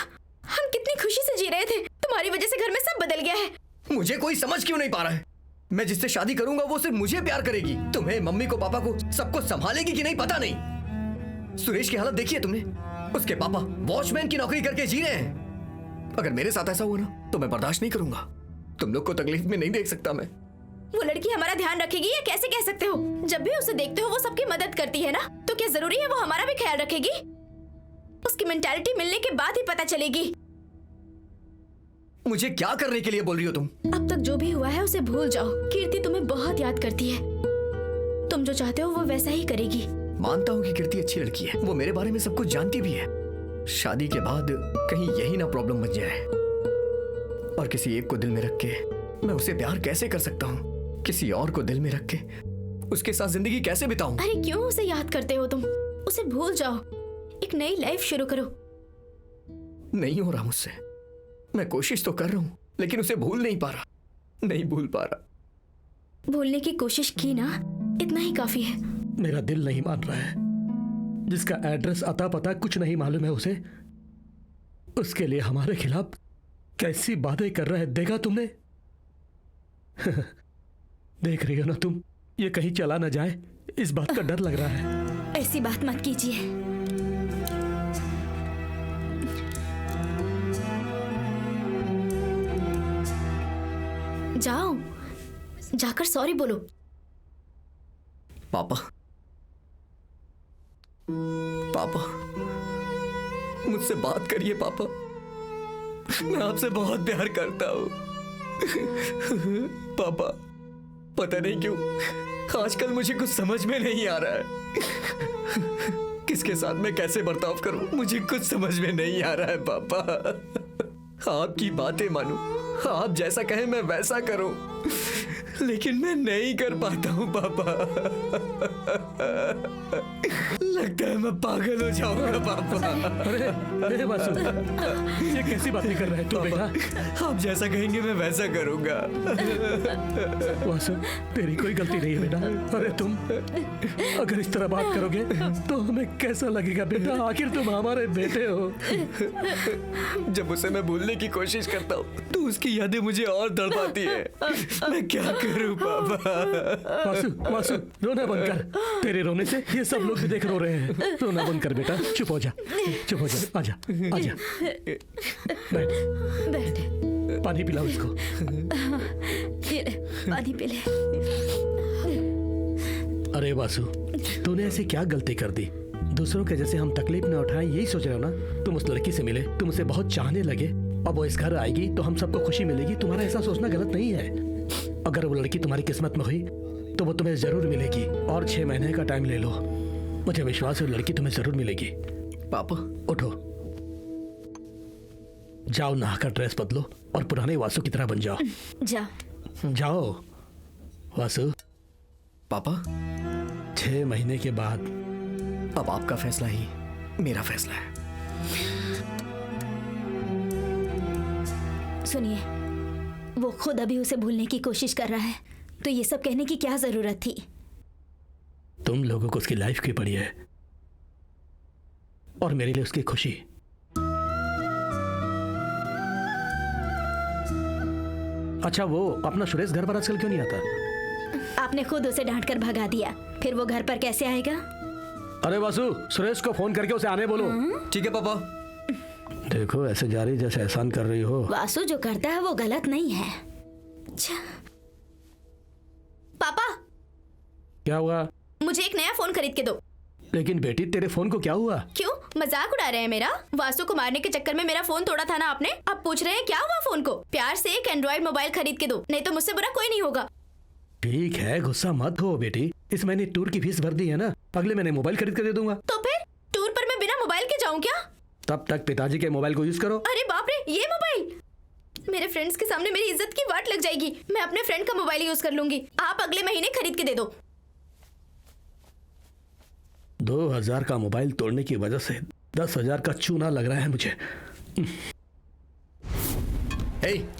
हम कितनी खुशी से जी रहे थे, तुम्हारी वजह से घर में सब बदल गया है। मुझे कोई समझ क्यों नहीं पा रहा है? मैं जिससे शादी करूंगा वो सिर्फ मुझे प्यार करेगी। तुम्हें, मम्मी को, पापा को, सबको संभालेगी कि नहीं पता नहीं। सुरेश की हालत देखी है तुमने? उसके पापा वॉचमैन की नौकरी करके जी रहे हैं। अगर मेरे साथ ऐसा हुआ ना तो मैं बर्दाश्त नहीं करूंगा। तुम लोग को तकलीफ में नहीं देख सकता मैं। वो लड़की हमारा ध्यान रखेगी या कैसे कह सकते हो? जब भी उसे देखते हो वो सबकी मदद करती है ना, तो क्या जरूरी है वो हमारा भी ख्याल रखेगी? उसकी मेंटालिटी मिलने के बाद ही पता चलेगी। मुझे क्या करने के लिए बोल रही हो तुम? अब तक जो भी हुआ है उसे भूल जाओ। कीर्ति तुम्हें बहुत याद करती है, तुम जो चाहते हो वो वैसा ही करेगी। मानता हूँ कि कीर्ति अच्छी लड़की है, वो मेरे बारे में सब कुछ जानती भी है, शादी के बाद कहीं यही ना प्रॉब्लम बन जाए। और किसी एक को दिल में रख के मैं उसे प्यार कैसे कर सकता हूँ? किसी और को दिल में रख के उसके साथ जिंदगी कैसे बिताऊं? अरे क्यों उसे याद करते हो तुम? उसे भूल जाओ, एक नई लाइफ शुरू करो। नहीं हो रहा मुझसे। मैं कोशिश तो कर रहा हूँ लेकिन उसे भूल नहीं पा रहा, नहीं भूल पा रहा। भूलने की कोशिश की ना, इतना ही काफी है। मेरा दिल नहीं मान रहा है। जिसका एड्रेस अता पता कुछ नहीं मालूम है उसे, उसके लिए हमारे खिलाफ कैसी बातें कर रहा है देखा तुमने? देख रही हो ना तुम, ये कहीं चला ना जाए, इस बात का डर लग रहा है। ऐसी बात मत कीजिए। जाओ, जाकर सॉरी बोलो। पापा, पापा, मुझसे बात करिए पापा। मैं आपसे बहुत प्यार करता हूँ। पापा, पता नहीं क्यों आजकल मुझे कुछ समझ में नहीं आ रहा है। किसके साथ मैं कैसे बर्ताव करूं, मुझे कुछ समझ में नहीं आ रहा है पापा। आपकी बातें मानूं, आप जैसा कहें मैं वैसा करूं, लेकिन मैं नहीं कर पाता हूं पापा। लगता है मैं पागल हो जाऊंगा पापा। अरे वासु, ये कैसी बातें कर रहे हैं तू बेटा? आप जैसा कहेंगे मैं वैसा करूंगा। वासु, तेरी कोई गलती नहीं है बेटा। अरे तुम अगर इस तरह बात करोगे तो हमें कैसा लगेगा बेटा? आखिर तुम हमारे बेटे हो। जब उसे मैं भूलने की कोशिश करता हूँ तो उसकी यादें मुझे और तड़पाती है। मैं क्या करूं पापा? वासु, वासु, रोना बंद कर। तेरे रोने से ये सब लोग भी देख रो रहे हैं। रोना बंद कर बेटा, चुप हो जा, चुप हो जा। आजा, आजा, बैठ, बैठ। पानी पिलाओ इसको। ये ले, पानी पी ले। अरे वासु, तूने ऐसी क्या गलती कर दी? दूसरों के जैसे हम तकलीफ न उठाएं, यही सोच रहे हो ना? तुम उस लड़की से मिले, तुम उसे बहुत चाहने लगे, अब वो इस घर आएगी तो हम सबको खुशी मिलेगी। तुम्हारा ऐसा सोचना गलत नहीं है। अगर वो लड़की तुम्हारी किस्मत में हुई तो वो तुम्हें जरूर मिलेगी। और 6 महीने का टाइम ले लो, मुझे विश्वास है वो लड़की तुम्हें जरूर मिलेगी। पापा, उठो, जाओ, नहाकर ड्रेस बदलो और पुराने वासु की तरह बन जाओ। जाओ वासु। पापा, 6 महीने के बाद अब आपका फैसला ही मेरा फैसला है। सुनिए, वो खुद अभी उसे भूलने की कोशिश कर रहा है, तो ये सब कहने की क्या जरूरत थी? तुम लोगों को उसकी लाइफ की पड़ी है और मेरे लिए उसकी खुशी। अच्छा, वो अपना सुरेश घर पर आजकल क्यों नहीं आता? आपने खुद उसे डांट कर भगा दिया, फिर वो घर पर कैसे आएगा? अरे वासु, सुरेश को फोन करके उसे आने बोलो। ठीक है पापा। देखो, ऐसे जा रही जैसे एहसान कर रही हो। वासु जो करता है वो गलत नहीं है। पापा, क्या हुआ? मुझे एक नया फोन खरीद के दो। लेकिन बेटी, तेरे फोन को क्या हुआ? क्यों मजाक उड़ा रहे हैं मेरा? वासु को मारने के चक्कर में मेरा फोन तोड़ा था ना आपने, अब पूछ रहे हैं क्या हुआ फोन को? प्यार से एक एंड्रॉइड मोबाइल खरीद के दो, नहीं तो मुझसे बुरा कोई नहीं होगा। ठीक है, गुस्सा मत हो बेटी। इस महीने टूर की फीस भर दी है ना, अगले महीने मोबाइल खरीद कर दे दूंगा। तो फिर टूर पर मैं बिना मोबाइल के जाऊं क्या? तब तक पिताजी के मोबाइल को यूज करो। अरे बाप रे, ये मोबाइल! मेरे फ्रेंड्स के सामने मेरी इज्जत की वाट लग जाएगी। मैं अपने फ्रेंड का मोबाइल यूज कर लूंगी, आप अगले महीने खरीद के दे दो। 2000 का मोबाइल तोड़ने की वजह से 10,000 का चूना लग रहा है मुझे।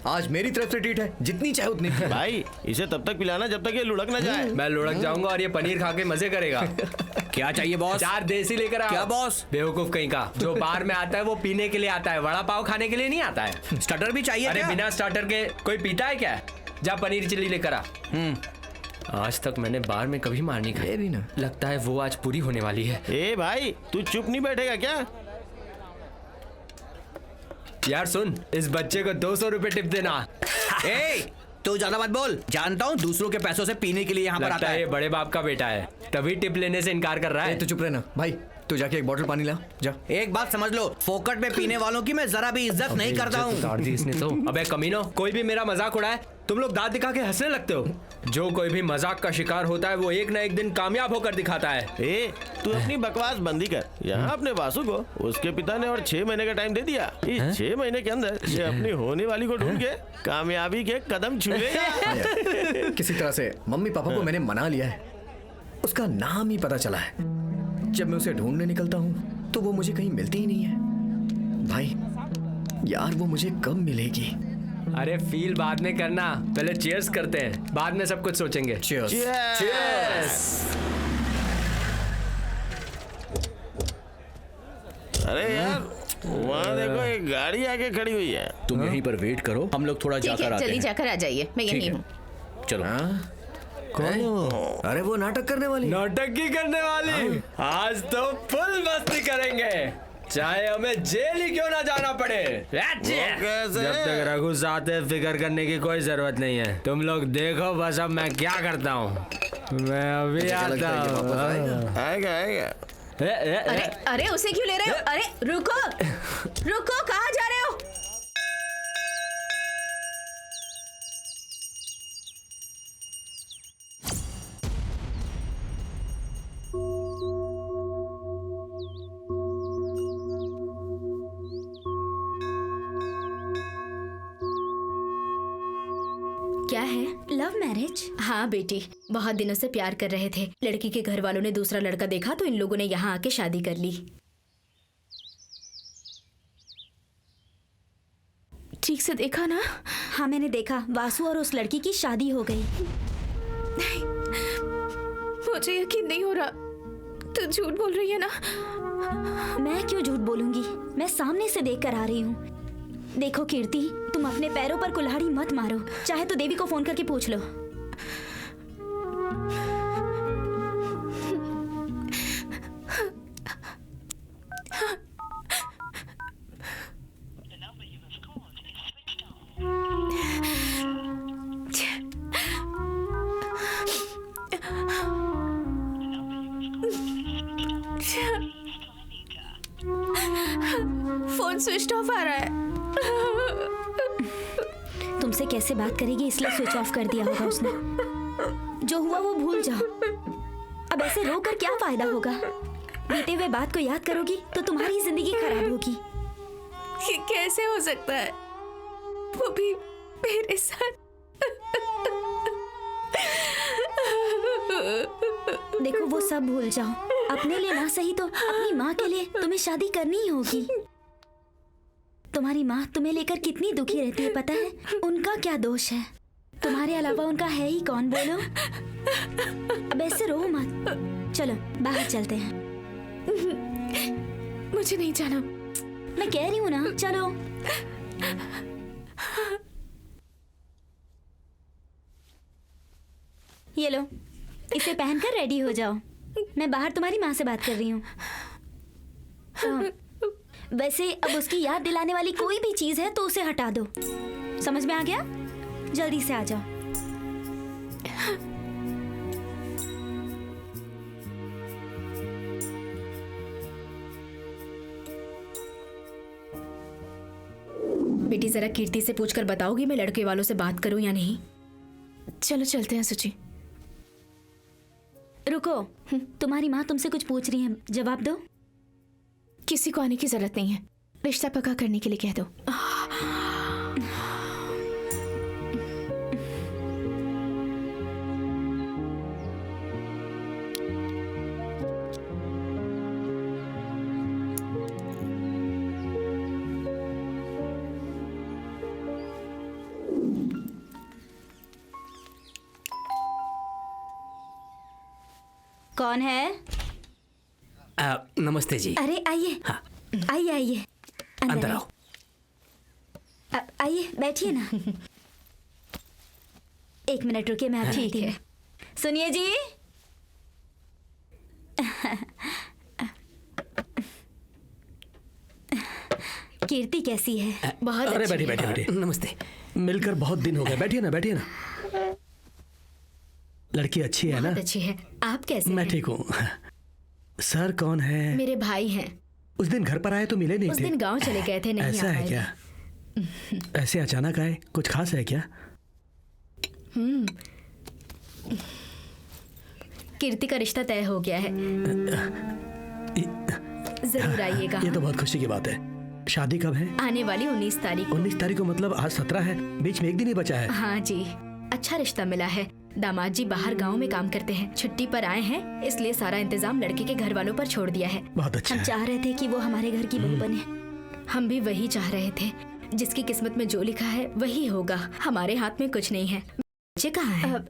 आज मेरी तरफ से ट्रीट है, जितनी चाहे उतनी। भाई, इसे तब तक पिलाना जब तक ये लुढ़क ना जाए। मैं लुढ़क जाऊंगा और ये पनीर खा के मजे करेगा। क्या चाहिए बॉस? 4 देसी लेकर आओ। क्या बॉस? बेवकूफ कहीं का। जो बार में आता है वो पीने के लिए आता है, वड़ा पाव खाने के लिए नहीं आता है। स्टार्टर भी चाहिए? अरे बिना स्टार्टर के कोई पीता है क्या? जा पनीर चिल्ली लेकर आ। आज तक मैंने बार में कभी मार नहीं खाई भी ना। लगता है वो आज पूरी होने वाली है। ए भाई, तू चुप नहीं बैठेगा क्या? यार सुन, इस बच्चे को 200 रुपए टिप देना। ए, तू ज्यादा मत बोल। जानता हूँ दूसरों के पैसों से पीने के लिए यहाँ पर आता है। ये बड़े बाप का बेटा है, तभी टिप लेने से इनकार कर रहा है। तो चुप रहना भाई, तू जाके एक बोतल पानी ला जा। एक बात समझ लो, फोकट में पीने वालों की मैं जरा भी इज्जत नहीं करता हूँ। उतार दी इसने तो। अबे कमीनो, कोई भी मेरा मजाक उड़ाए तुम लोग दांत दिखा के हंसने लगते हो। जो कोई भी मजाक का शिकार होता है वो एक ना एक दिन कामयाब होकर दिखाता है। ए, तू अपनी बकवास बंदी कर। यहाँ अपने वासु को उसके पिता ने और 6 महीने का टाइम दे दिया। इस 6 महीने के अंदर ये अपनी होने वाली को ढूंढ के कामयाबी के कदम छूएगा। किसी तरह से मम्मी पापा को मैंने मना लिया है। उसका नाम ही पता चला है। जब मैं उसे ढूंढने निकलता हूँ तो वो मुझे कहीं मिलती ही नहीं है। भाई यार वो मुझे कब मिलेगी? अरे फील बाद में करना, पहले चीयर्स करते हैं, बाद में सब कुछ सोचेंगे। चीयर्स। चीयर्स। अरे यार वहाँ देखो एक गाड़ी आके खड़ी हुई है। तुम यहीं पर वेट करो, हम लोग थोड़ा ठीक जाकर है, आते जल्दी हैं। जाकर आ जाइए, मैं यहीं हूँ। चलो। कौन? अरे वो नाटक करने वाली। नौटंकी करने वाली। आज तो फुल मस्ती करेंगे, चाहे हमें जेल ही क्यों ना जाना पड़े। जब तक रघु साथ है फिक्र करने की कोई जरूरत नहीं है। तुम लोग देखो बस अब मैं क्या करता हूँ। मैं अभी आता हूँ। आएगा आएगा। अरे अरे उसे क्यों ले रहे हो? अरे रुको रुको, कहाँ जा रहे हो? क्या है, लव मैरिज? हाँ बेटी, बहुत दिनों से प्यार कर रहे थे। लड़की के घर वालों ने दूसरा लड़का देखा तो इन लोगों ने यहाँ आके शादी कर ली। ठीक से देखा ना? हाँ मैंने देखा, वासु और उस लड़की की शादी हो गई। मुझे यकीन नहीं हो रहा। तू झूठ बोल रही है ना? मैं क्यों झूठ बोलूंगी, मैं सामने से देख कर आ रही हूँ। देखो कीर्ति, तुम अपने पैरों पर कुल्हाड़ी मत मारो। चाहे तो देवी को फोन करके पूछ लो। फोन स्विच ऑफ आ रहा है। तुमसे कैसे बात करेगी इसलिए स्विच ऑफ कर दिया होगा उसने। जो हुआ वो भूल जाओ। अब ऐसे रो कर क्या फायदा होगा? बीते हुए बात को याद करोगी तो तुम्हारी जिंदगी खराब होगी। ये कैसे हो सकता है? वो भी मेरे साथ। देखो वो सब भूल जाओ। अपने लिए ना सही तो अपनी माँ के लिए तुम्हें शादी करनी ही होगी। तुम्हारी माँ तुम्हें लेकर कितनी दुखी रहती है पता है? उनका क्या दोष है? तुम्हारे अलावा उनका है ही कौन, बोलो? अब ऐसे रो मत। चलो बाहर चलते हैं। मुझे नहीं जाना। मैं कह रही हूँ ना, चलो। ये लो, इसे पहनकर रेडी हो जाओ। मैं बाहर तुम्हारी माँ से बात कर रही हूँ। वैसे अब उसकी याद दिलाने वाली कोई भी चीज है तो उसे हटा दो। समझ में आ गया? जल्दी से आ जाओ। बेटी जरा कीर्ति से पूछकर बताओगी मैं लड़के वालों से बात करूं या नहीं? चलो चलते हैं सुची। रुको, तुम्हारी माँ तुमसे कुछ पूछ रही है, जवाब दो। किसी को आने की जरूरत नहीं है, रिश्ता पक्का करने के लिए कह दो। कौन है? नमस्ते जी। अरे आइए। हाँ। आइए आइए, अंदर आओ। आइए बैठिए ना। एक मिनट रुकिए, मैं आपकी ठीक है। सुनिए जी। कीर्ति कैसी है? बहुत अरे अच्छी बैठिए है। बैठिए बैठिए। नमस्ते। मिलकर बहुत दिन हो गए। बैठिए ना बैठिए ना। लड़की अच्छी है ना? बहुत अच्छी है। आप कैसे मैं हैं? ठीक हूँ। सर कौन है? मेरे भाई हैं। उस दिन घर पर आए तो मिले नहीं उस थे। दिन गांव चले गए थे, नहीं ऐसा आ है पाए क्या? ऐसे अचानक आए, कुछ खास है क्या? कीर्ति का रिश्ता तय हो गया है, जरूर आइएगा। ये तो बहुत खुशी की बात है। शादी कब है? आने वाली 19 तारीख। 19 तारीख को मतलब आज 17 है, बीच में एक दिन ही बचा है। हाँ जी, अच्छा रिश्ता मिला है। दामाद जी बाहर गांव में काम करते हैं, छुट्टी पर आए हैं, इसलिए सारा इंतजाम लड़के के घर वालों पर छोड़ दिया है। बहुत अच्छा हम है। चाह रहे थे कि वो हमारे घर की बहू बने। हम भी वही चाह रहे थे। जिसकी किस्मत में जो लिखा है वही होगा। हमारे हाथ में कुछ नहीं है। बच्चे कहाँ है?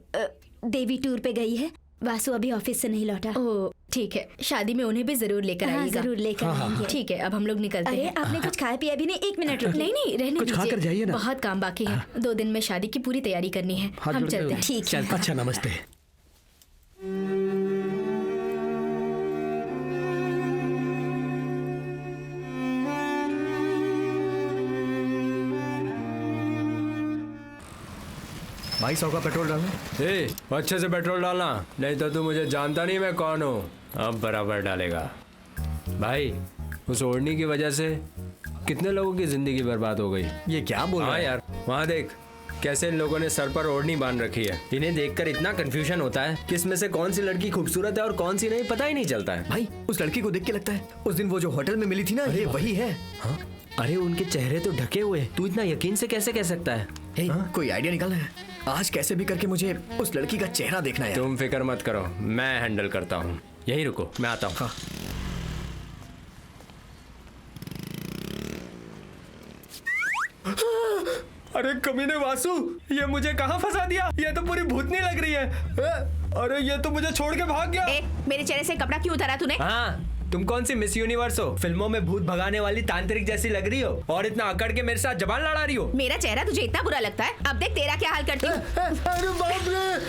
देवी टूर पे गई है। वासु अभी ऑफिस से नहीं लौटा। ओह ठीक है, शादी में उन्हें भी जरूर लेकर हाँ, आइएगा। जरूर लेकर आएंगे। ठीक है, अब हम लोग निकलते अरे हैं। आपने कुछ खाया पिया भी नहीं? 1 मिनट रुकिए। नहीं नहीं, रहने कुछ खाकर जाइए ना। बहुत काम बाकी है। 2 दिन में शादी की पूरी तैयारी करनी है। हाथ हम जोड़ के चलते हैं। ठीक है। अच्छा नमस्ते। भाई 100 का पेट्रोल डालना। ए, अच्छे से पेट्रोल डालना, नहीं तो तू मुझे जानता नहीं मैं कौन हूँ। अब बराबर डालेगा। भाई उस ओढ़नी की वजह से कितने लोगों की जिंदगी बर्बाद हो गई। ये क्या बोल रहा हाँ है? यार, वहाँ देख कैसे इन लोगों ने सर पर ओढ़नी बांध रखी है। इन्हें देखकर इतना कंफ्यूजन होता है कि इसमें से कौन सी लड़की खूबसूरत है और कौन सी नहीं, पता ही नहीं चलता है। भाई उस लड़की को देख के लगता है उस दिन वो जो होटल में मिली थी ना, ये वही है। हाँ? अरे उनके चेहरे तो ढके हुए, तू इतना यकीन से कैसे कह सकता है? हे, कोई आइडिया निकालना है। आज कैसे भी करके मुझे उस लड़की का चेहरा देखना है। तुम फिक्र मत करो, मैं हैंडल करता हूँ। यहीं रुको, मैं आता हूँ। हाँ। अरे कमीने वासु, ये मुझे कहाँ फंसा दिया? ये तो पूरी भूतनी लग रही है। अरे ये तो मुझे छोड़ के भाग गया। मेरे चेहरे से कपड़ा क्यों उतारा तूने? हाँ, तुम कौन सी मिस यूनिवर्स हो? फिल्मों में भूत भगाने वाली तांत्रिक जैसी लग रही हो और इतना अकड़ के मेरे साथ जबान लड़ा रही हो। मेरा चेहरा तुझे इतना बुरा लगता है? अब देख तेरा क्या हाल करती हूँ। अरे बाप रे!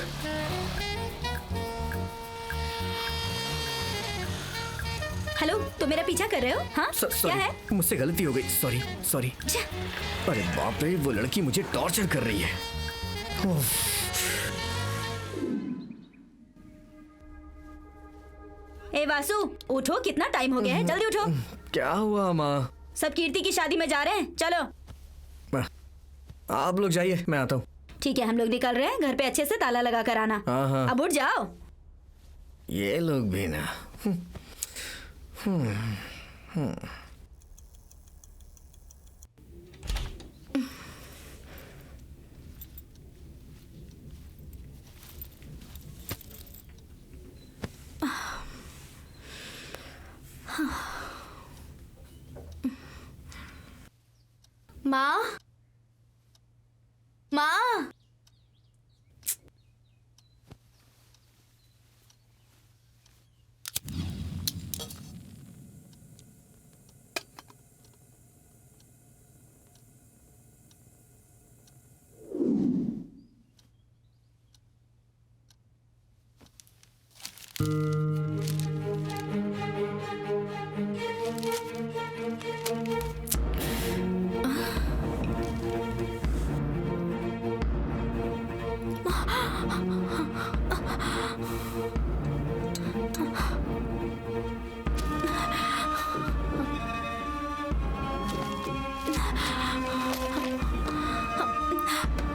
हेलो, तो मेरा पीछा कर रहे हो? हाँ क्या सॉरी, है? मुझसे गलती हो गई। Sorry sorry. अरे बाप रे, वो लड़की मुझे टॉर्चर कर रही है। ए वासु, उठो, कितना टाइम हो गया है, जल्दी उठो। क्या हुआ माँ? सब कीर्ति की शादी में जा रहे हैं, चलो। आप लोग जाइए, मैं आता हूँ। ठीक है, हम लोग निकल रहे हैं। घर पे अच्छे से ताला लगा कर आना। हाँ, हाँ। अब उठ जाओ। ये लोग भी ना। माँ, माँ,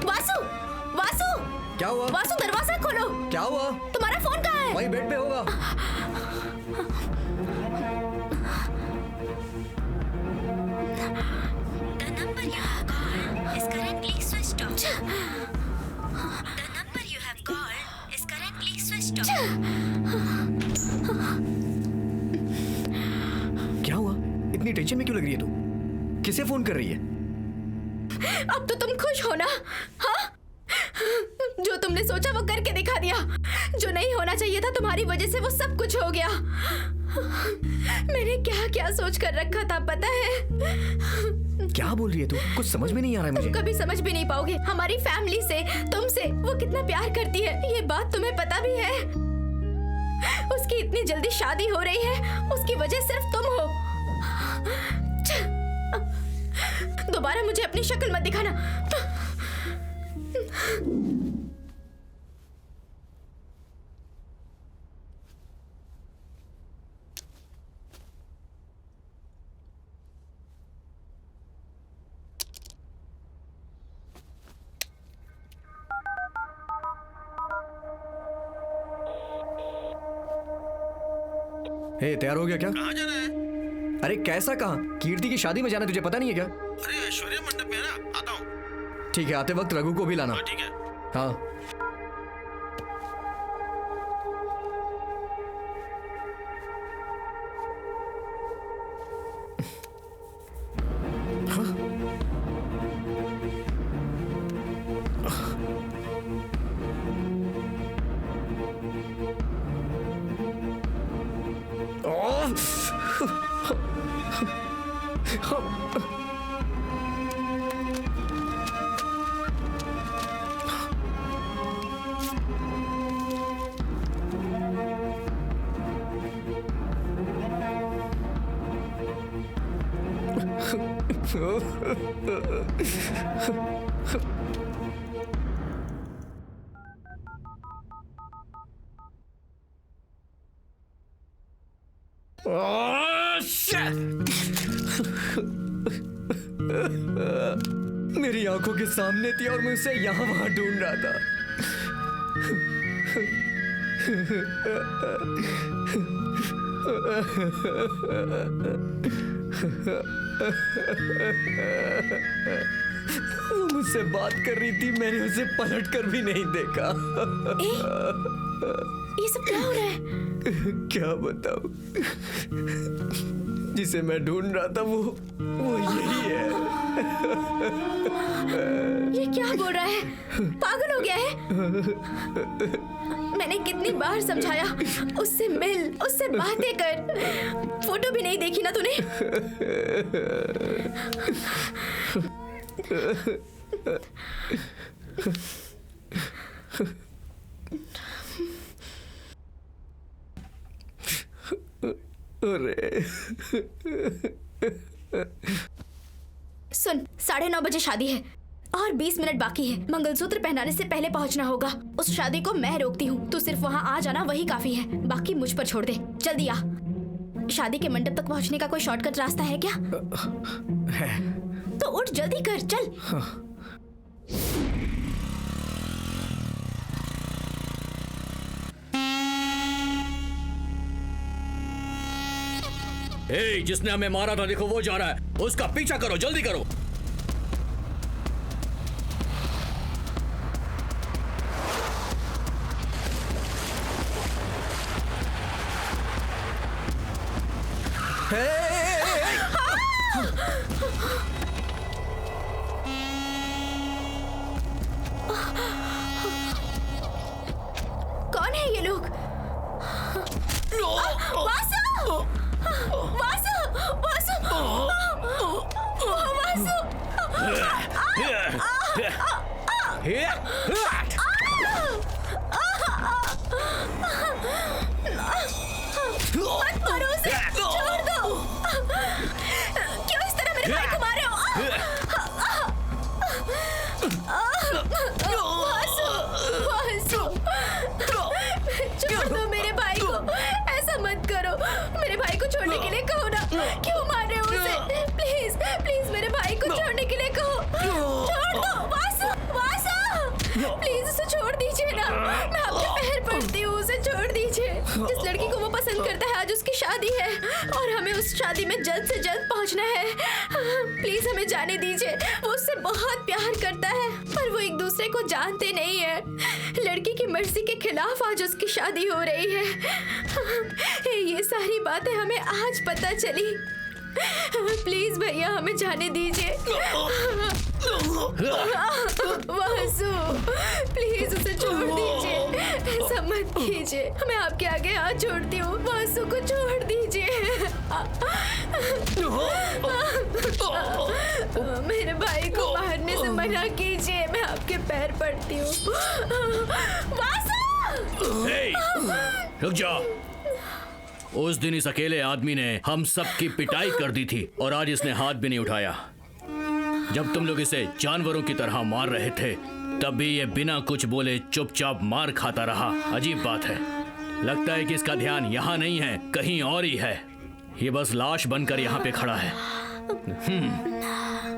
वासु, वासु, क्या हुआ? वासु, दरवाजा खोलो। क्या हुआ? तुम्हारा फोन कहाँ है? वही बेड पे होगा। The number you have called is currently switched off. The number you have called is currently switched off. क्या हुआ? इतनी टेंशन में क्यों लग रही है तू? किसे फोन कर रही है? अब तो तुम खुश हो ना? हाँ? जो तुमने सोचा वो करके दिखा दिया। जो नहीं होना चाहिए था तुम्हारी वजह से वो सब कुछ हो गया। मैंने क्या क्या सोच कर रखा था पता है? क्या बोल रही है तू? कुछ समझ में नहीं आ रहा है तुम मुझे। कभी समझ भी नहीं पाओगे। हमारी फैमिली से, तुमसे वो कितना प्यार करती है, ये बात तुम्हें पता भी है। उसकी इतनी जल्दी शादी हो रही है, उसकी वजह सिर्फ तुम हो। दोबारा मुझे अपनी शक्ल मत दिखाना। हे, तैयार हो गया क्या? कहाँ जाना है? अरे कैसा कहाँ? कीर्ति की शादी में जाना, तुझे पता नहीं है क्या? अरे ऐश्वर्या मंडप में है ना, आता हूँ। ठीक है, आते वक्त रघु को भी लाना। हाँ ठीक है। हाँ। मेरी आंखों के सामने थी और मैं उसे यहाँ वहां ढूंढ रहा था। वो मुझसे बात कर रही थी, मैंने उसे पलट कर भी नहीं देखा। ये सब क्या हो रहा है? क्या बताऊं? जिसे मैं ढूंढ रहा था वो यही है। ये क्या बोल रहा है? पागल हो गया है? मैंने कितनी बार समझाया, उससे मिल, उससे बातें कर। फोटो भी नहीं देखी ना तूने? अरे सुन, 9:30 बजे शादी है और 20 मिनट बाकी है। मंगलसूत्र पहनाने से पहले पहुंचना होगा। उस शादी को मैं रोकती हूँ, तू सिर्फ वहाँ आ जाना, वही काफी है। बाकी मुझ पर छोड़ दे, जल्दी आ। शादी के मंडप तक पहुँचने का कोई शॉर्टकट रास्ता है क्या? है। तो उठ, जल्दी कर, चल। हाँ। ए, जिसने हमें मारा था देखो वो जा रहा है, उसका पीछा करो, जल्दी करो। कौन है ये लोग? वासु! वासु! वासु! वासु! मत मारो उसे! छोड़ दो! क्यों इस तरह मेरे भाई को मार रहे हो? वासु! वासु! छोड़ दो मेरे भाई को! ऐसा मत करो! मेरे भाई को छोड़ने के लिए कहो ना! क्यों मार रहे हो उसे? प्लीज, प्लीज मेरे भाई को छोड़ने के लिए कहो! छोड़ दो! वासु! वासु! प्लीज उसे छोड़ दीजिए ना! मैं आपके पैर पड़ती हूँ, उसे छोड़ दीजिए। जिस लड़की को वो पसंद करता है आज उसकी शादी है और हमें उस शादी में जल्द से जल्द पहुँचना है। प्लीज हमें जाने दीजिए। वो उससे बहुत प्यार करता है पर वो एक दूसरे को जानते नहीं है। लड़की की मर्जी के खिलाफ आज उसकी शादी हो रही है। ये सारी बातें हमें आज पता चली। प्लीज भैया हमें जाने दीजिए। वासु प्लीज उसे छोड़ दीजिए, ऐसा मत कीजिए। मैं आपके आगे हाथ जोड़ती हूँ, वासु को छोड़ दीजिए। मेरे भाई को मारने से मना कीजिए, मैं आपके पैर पड़ती हूँ। वासु! रुक जाओ। उस दिन इस अकेले आदमी ने हम सब की पिटाई कर दी थी और आज इसने हाथ भी नहीं उठाया। जब तुम लोग इसे जानवरों की तरह मार रहे थे तब भी ये बिना कुछ बोले चुपचाप मार खाता रहा। अजीब बात है, लगता है कि इसका ध्यान यहाँ नहीं है, कहीं और ही है। ये बस लाश बनकर यहाँ पे खड़ा है।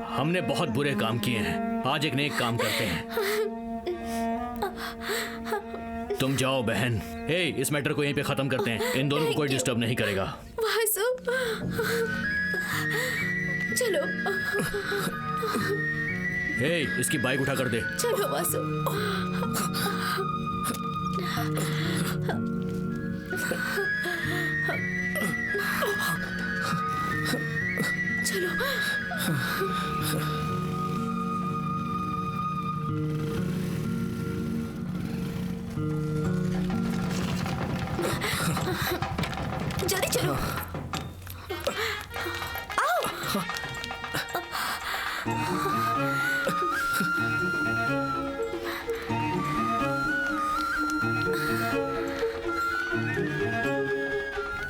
हमने बहुत बुरे काम किए हैं, आज एक नेक काम करते हैं। तुम जाओ बहन। हे, इस मैटर को यहीं पे खत्म करते हैं। इन दोनों को कोई डिस्टर्ब नहीं करेगा। वासु, चलो हे, इसकी बाइक उठा कर दे। चलो वासु। चलो। जल्दी चलो।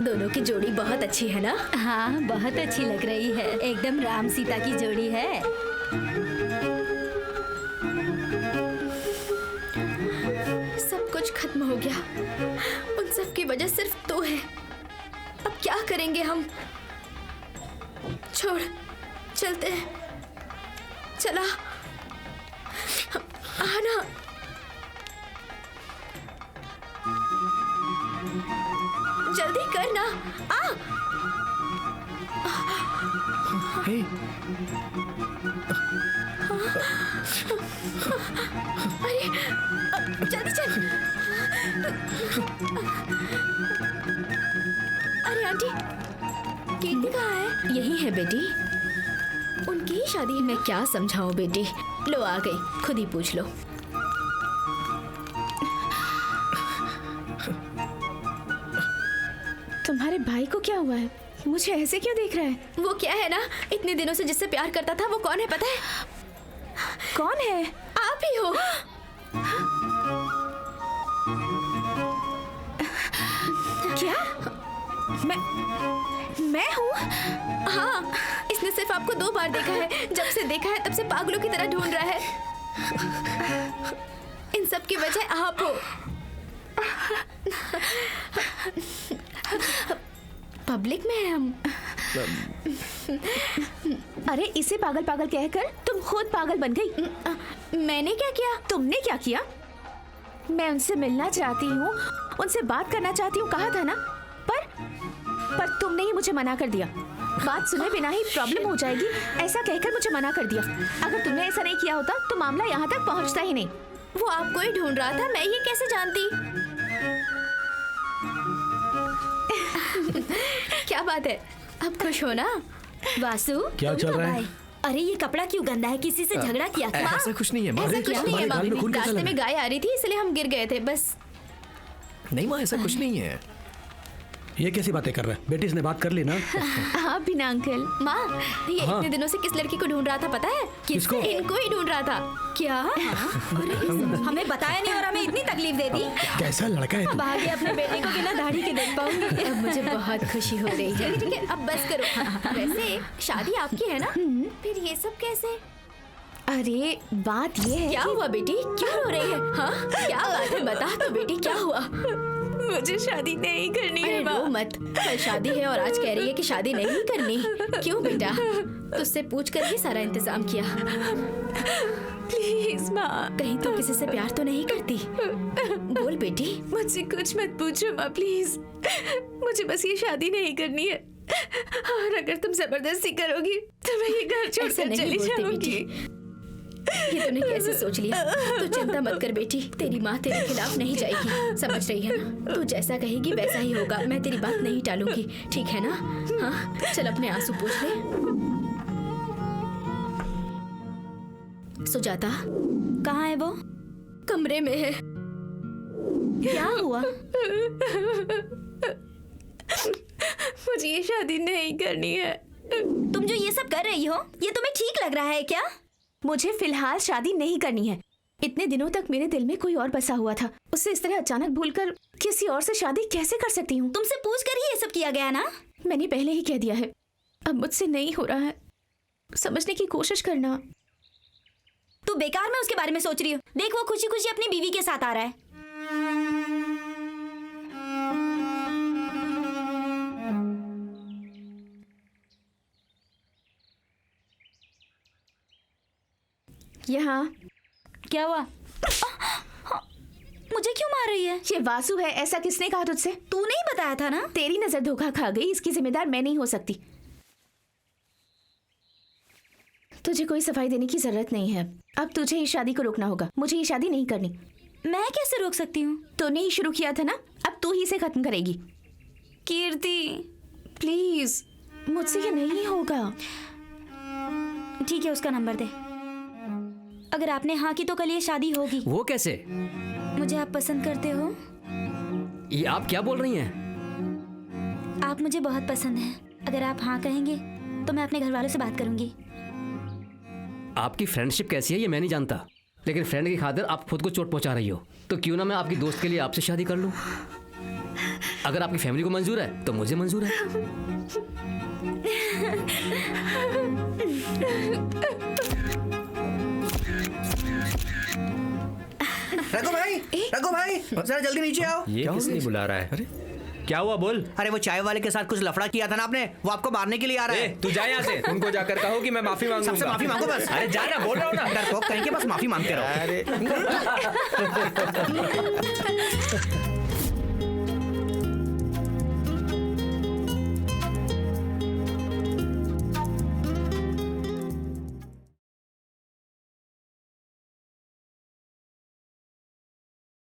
दोनों की जोड़ी बहुत अच्छी है ना? हाँ, बहुत अच्छी लग रही है। एकदम राम सीता की जोड़ी है। सब कुछ खत्म हो गया। उन सब की वजह सिर्फ तू है। अब क्या करेंगे हम? छोड़, चलते हैं। चला आना। जल्दी करना। हे, अरे जल्दी चल। अरे आंटी, कीर्ति कहाँ है? यही है बेटी। उनकी ही शादी है। मैं क्या समझाऊं बेटी। लो आ गई, खुद ही पूछ लो। तुम्हारे भाई को क्या हुआ है? मुझे ऐसे क्यों देख रहा है? वो क्या है ना, इतने दिनों से जिससे प्यार करता था वो कौन है पता है? कौन है? आप ही हो। क्या? मैं हूँ? हाँ, इसने सिर्फ आपको 2 बार देखा है। जब से देखा है तब से पागलों की तरह ढूंढ रहा है। इन सब की वजह आप हो। पब्लिक में हम। अरे इसे पागल पागल कहकर तुम खुद पागल बन गई। मैंने क्या किया? तुमने क्या किया? मैं उनसे मिलना चाहती हूँ, उनसे बात करना चाहती हूँ कहा था ना, पर तुमने ही मुझे मना कर दिया। बात सुने बिना ही प्रॉब्लम हो जाएगी ऐसा कहकर मुझे मना कर दिया। अगर तुमने ऐसा नहीं किया होता तो मामला यहाँ तक पहुँचता ही नहीं। वो आपको ही ढूंढ रहा था, मैं ये कैसे जानती? क्या बात है, अब खुश हो ना? वासु, क्या चल रहा है? अरे ये कपड़ा क्यों गंदा है? किसी से झगड़ा किया क्या? ऐसा कुछ नहीं है माँ। ऐसा कुछ नहीं है गाल में खून माँ। कैसा रास्ते लगा? में गाय आ रही थी इसलिए हम गिर गए थे बस। नहीं माँ, ऐसा कुछ नहीं है। ये कैसी बातें कर रहा है? बेटी इसने बात कर ली ना? हाँ बिना अंकल। माँ, ये इतने दिनों से किस लड़की को ढूंढ रहा था पता है? किसको? इनको ही ढूंढ रहा था। क्या? हमें बताया नहीं और हमें इतनी तकलीफ दे दी। कैसा लड़का है तू? अब आगे अपने बेटे को बिना दाढ़ी के देख पाऊंगी। अब मुझे बहुत खुशी हो रही है। ठीक है, अब बस करो। वैसे शादी आपकी है ना? फिर ये सब कैसे? अरे बात ये है क्या हुआ बेटी, क्यों रो रही है? हाँ, क्या बात है, बता तो बेटी, क्या हुआ? मुझे शादी नहीं करनी है। रो मत। कल शादी है और आज कह रही है कि शादी नहीं करनी। क्यों बेटा? तुझसे पूछ कर ही सारा इंतजाम किया। प्लीज माँ, कहीं तो किसी से प्यार तो नहीं करती? बोल बेटी। मुझसे कुछ मत पूछो माँ प्लीज। मुझे बस ये शादी नहीं करनी है और अगर तुम जबरदस्ती करोगी तो मैं ये घर ऐसे छोड़कर नहीं चली बोलती जाऊंगी। बेटी। ये तूने कैसे सोच लिया? तू चिंता मत कर बेटी, तेरी माँ तेरे खिलाफ नहीं जाएगी, समझ रही है ना? तू जैसा कहेगी वैसा ही होगा। मैं तेरी बात नहीं टालूंगी, ठीक है ना? हाँ, चल अपने आंसू पोंछ ले। सुजाता कहाँ है वो? कमरे में है। क्या हुआ? मुझे ये शादी नहीं करनी है। तुम जो ये सब कर रही हो, ये तुम्हें ठीक लग रहा है क्या? मुझे फिलहाल शादी नहीं करनी है। इतने दिनों तक मेरे दिल में कोई और बसा हुआ था, उससे इस तरह अचानक भूलकर किसी और से शादी कैसे कर सकती हूँ? तुमसे पूछ कर ही ये सब किया गया ना? मैंने पहले ही कह दिया है, अब मुझसे नहीं हो रहा है। समझने की कोशिश करना। तू बेकार में उसके बारे में सोच रही हो। देख वो खुशी खुशी अपनी बीवी के साथ आ रहा है। यहाँ क्या हुआ? मुझे क्यों मार रही है? ये वासु है, ऐसा किसने कहा तुझसे? तूने ही बताया था ना। तेरी नजर धोखा खा गई, इसकी जिम्मेदार मैं नहीं हो सकती। तुझे कोई सफाई देने की जरूरत नहीं है। अब तुझे इस शादी को रोकना होगा। मुझे ये शादी नहीं करनी। मैं कैसे रोक सकती हूँ? तूने ही शुरू किया था ना, अब तू ही इसे खत्म करेगी। कीर्ति प्लीज, मुझसे ये नहीं होगा। ठीक है, उसका नंबर दे। अगर आपने हाँ की तो कल ये शादी होगी। वो कैसे? मुझे आप पसंद करते हो? ये आप क्या बोल रही हैं? आप मुझे बहुत पसंद हैं। अगर आप हाँ कहेंगे तो मैं अपने घर वालों से बात करूंगी। आपकी फ्रेंडशिप कैसी है ये मैं नहीं जानता, लेकिन फ्रेंड की खातिर आप खुद को चोट पहुंचा रही हो। तो क्यों ना मैं आपकी दोस्त के लिए आपसे शादी कर लूं? अगर आपकी फैमिली को मंजूर है तो मुझे मंजूर है। रघु भाई जरा जल्दी नीचे आओ। ये किसने बुला रहा है? अरे क्या हुआ बोल। अरे वो चाय वाले के साथ कुछ लफड़ा किया था ना आपने, वो आपको मारने के लिए आ रहा है। तू जा यहाँ से। उनको जाकर कहो कि मैं माफी मांगूंगा। सबसे माफी मांगो बस। अरे जा ना, बोल रहा हूँ ना। डरपोक कहीं के बस माफी मांगते रहो। अरे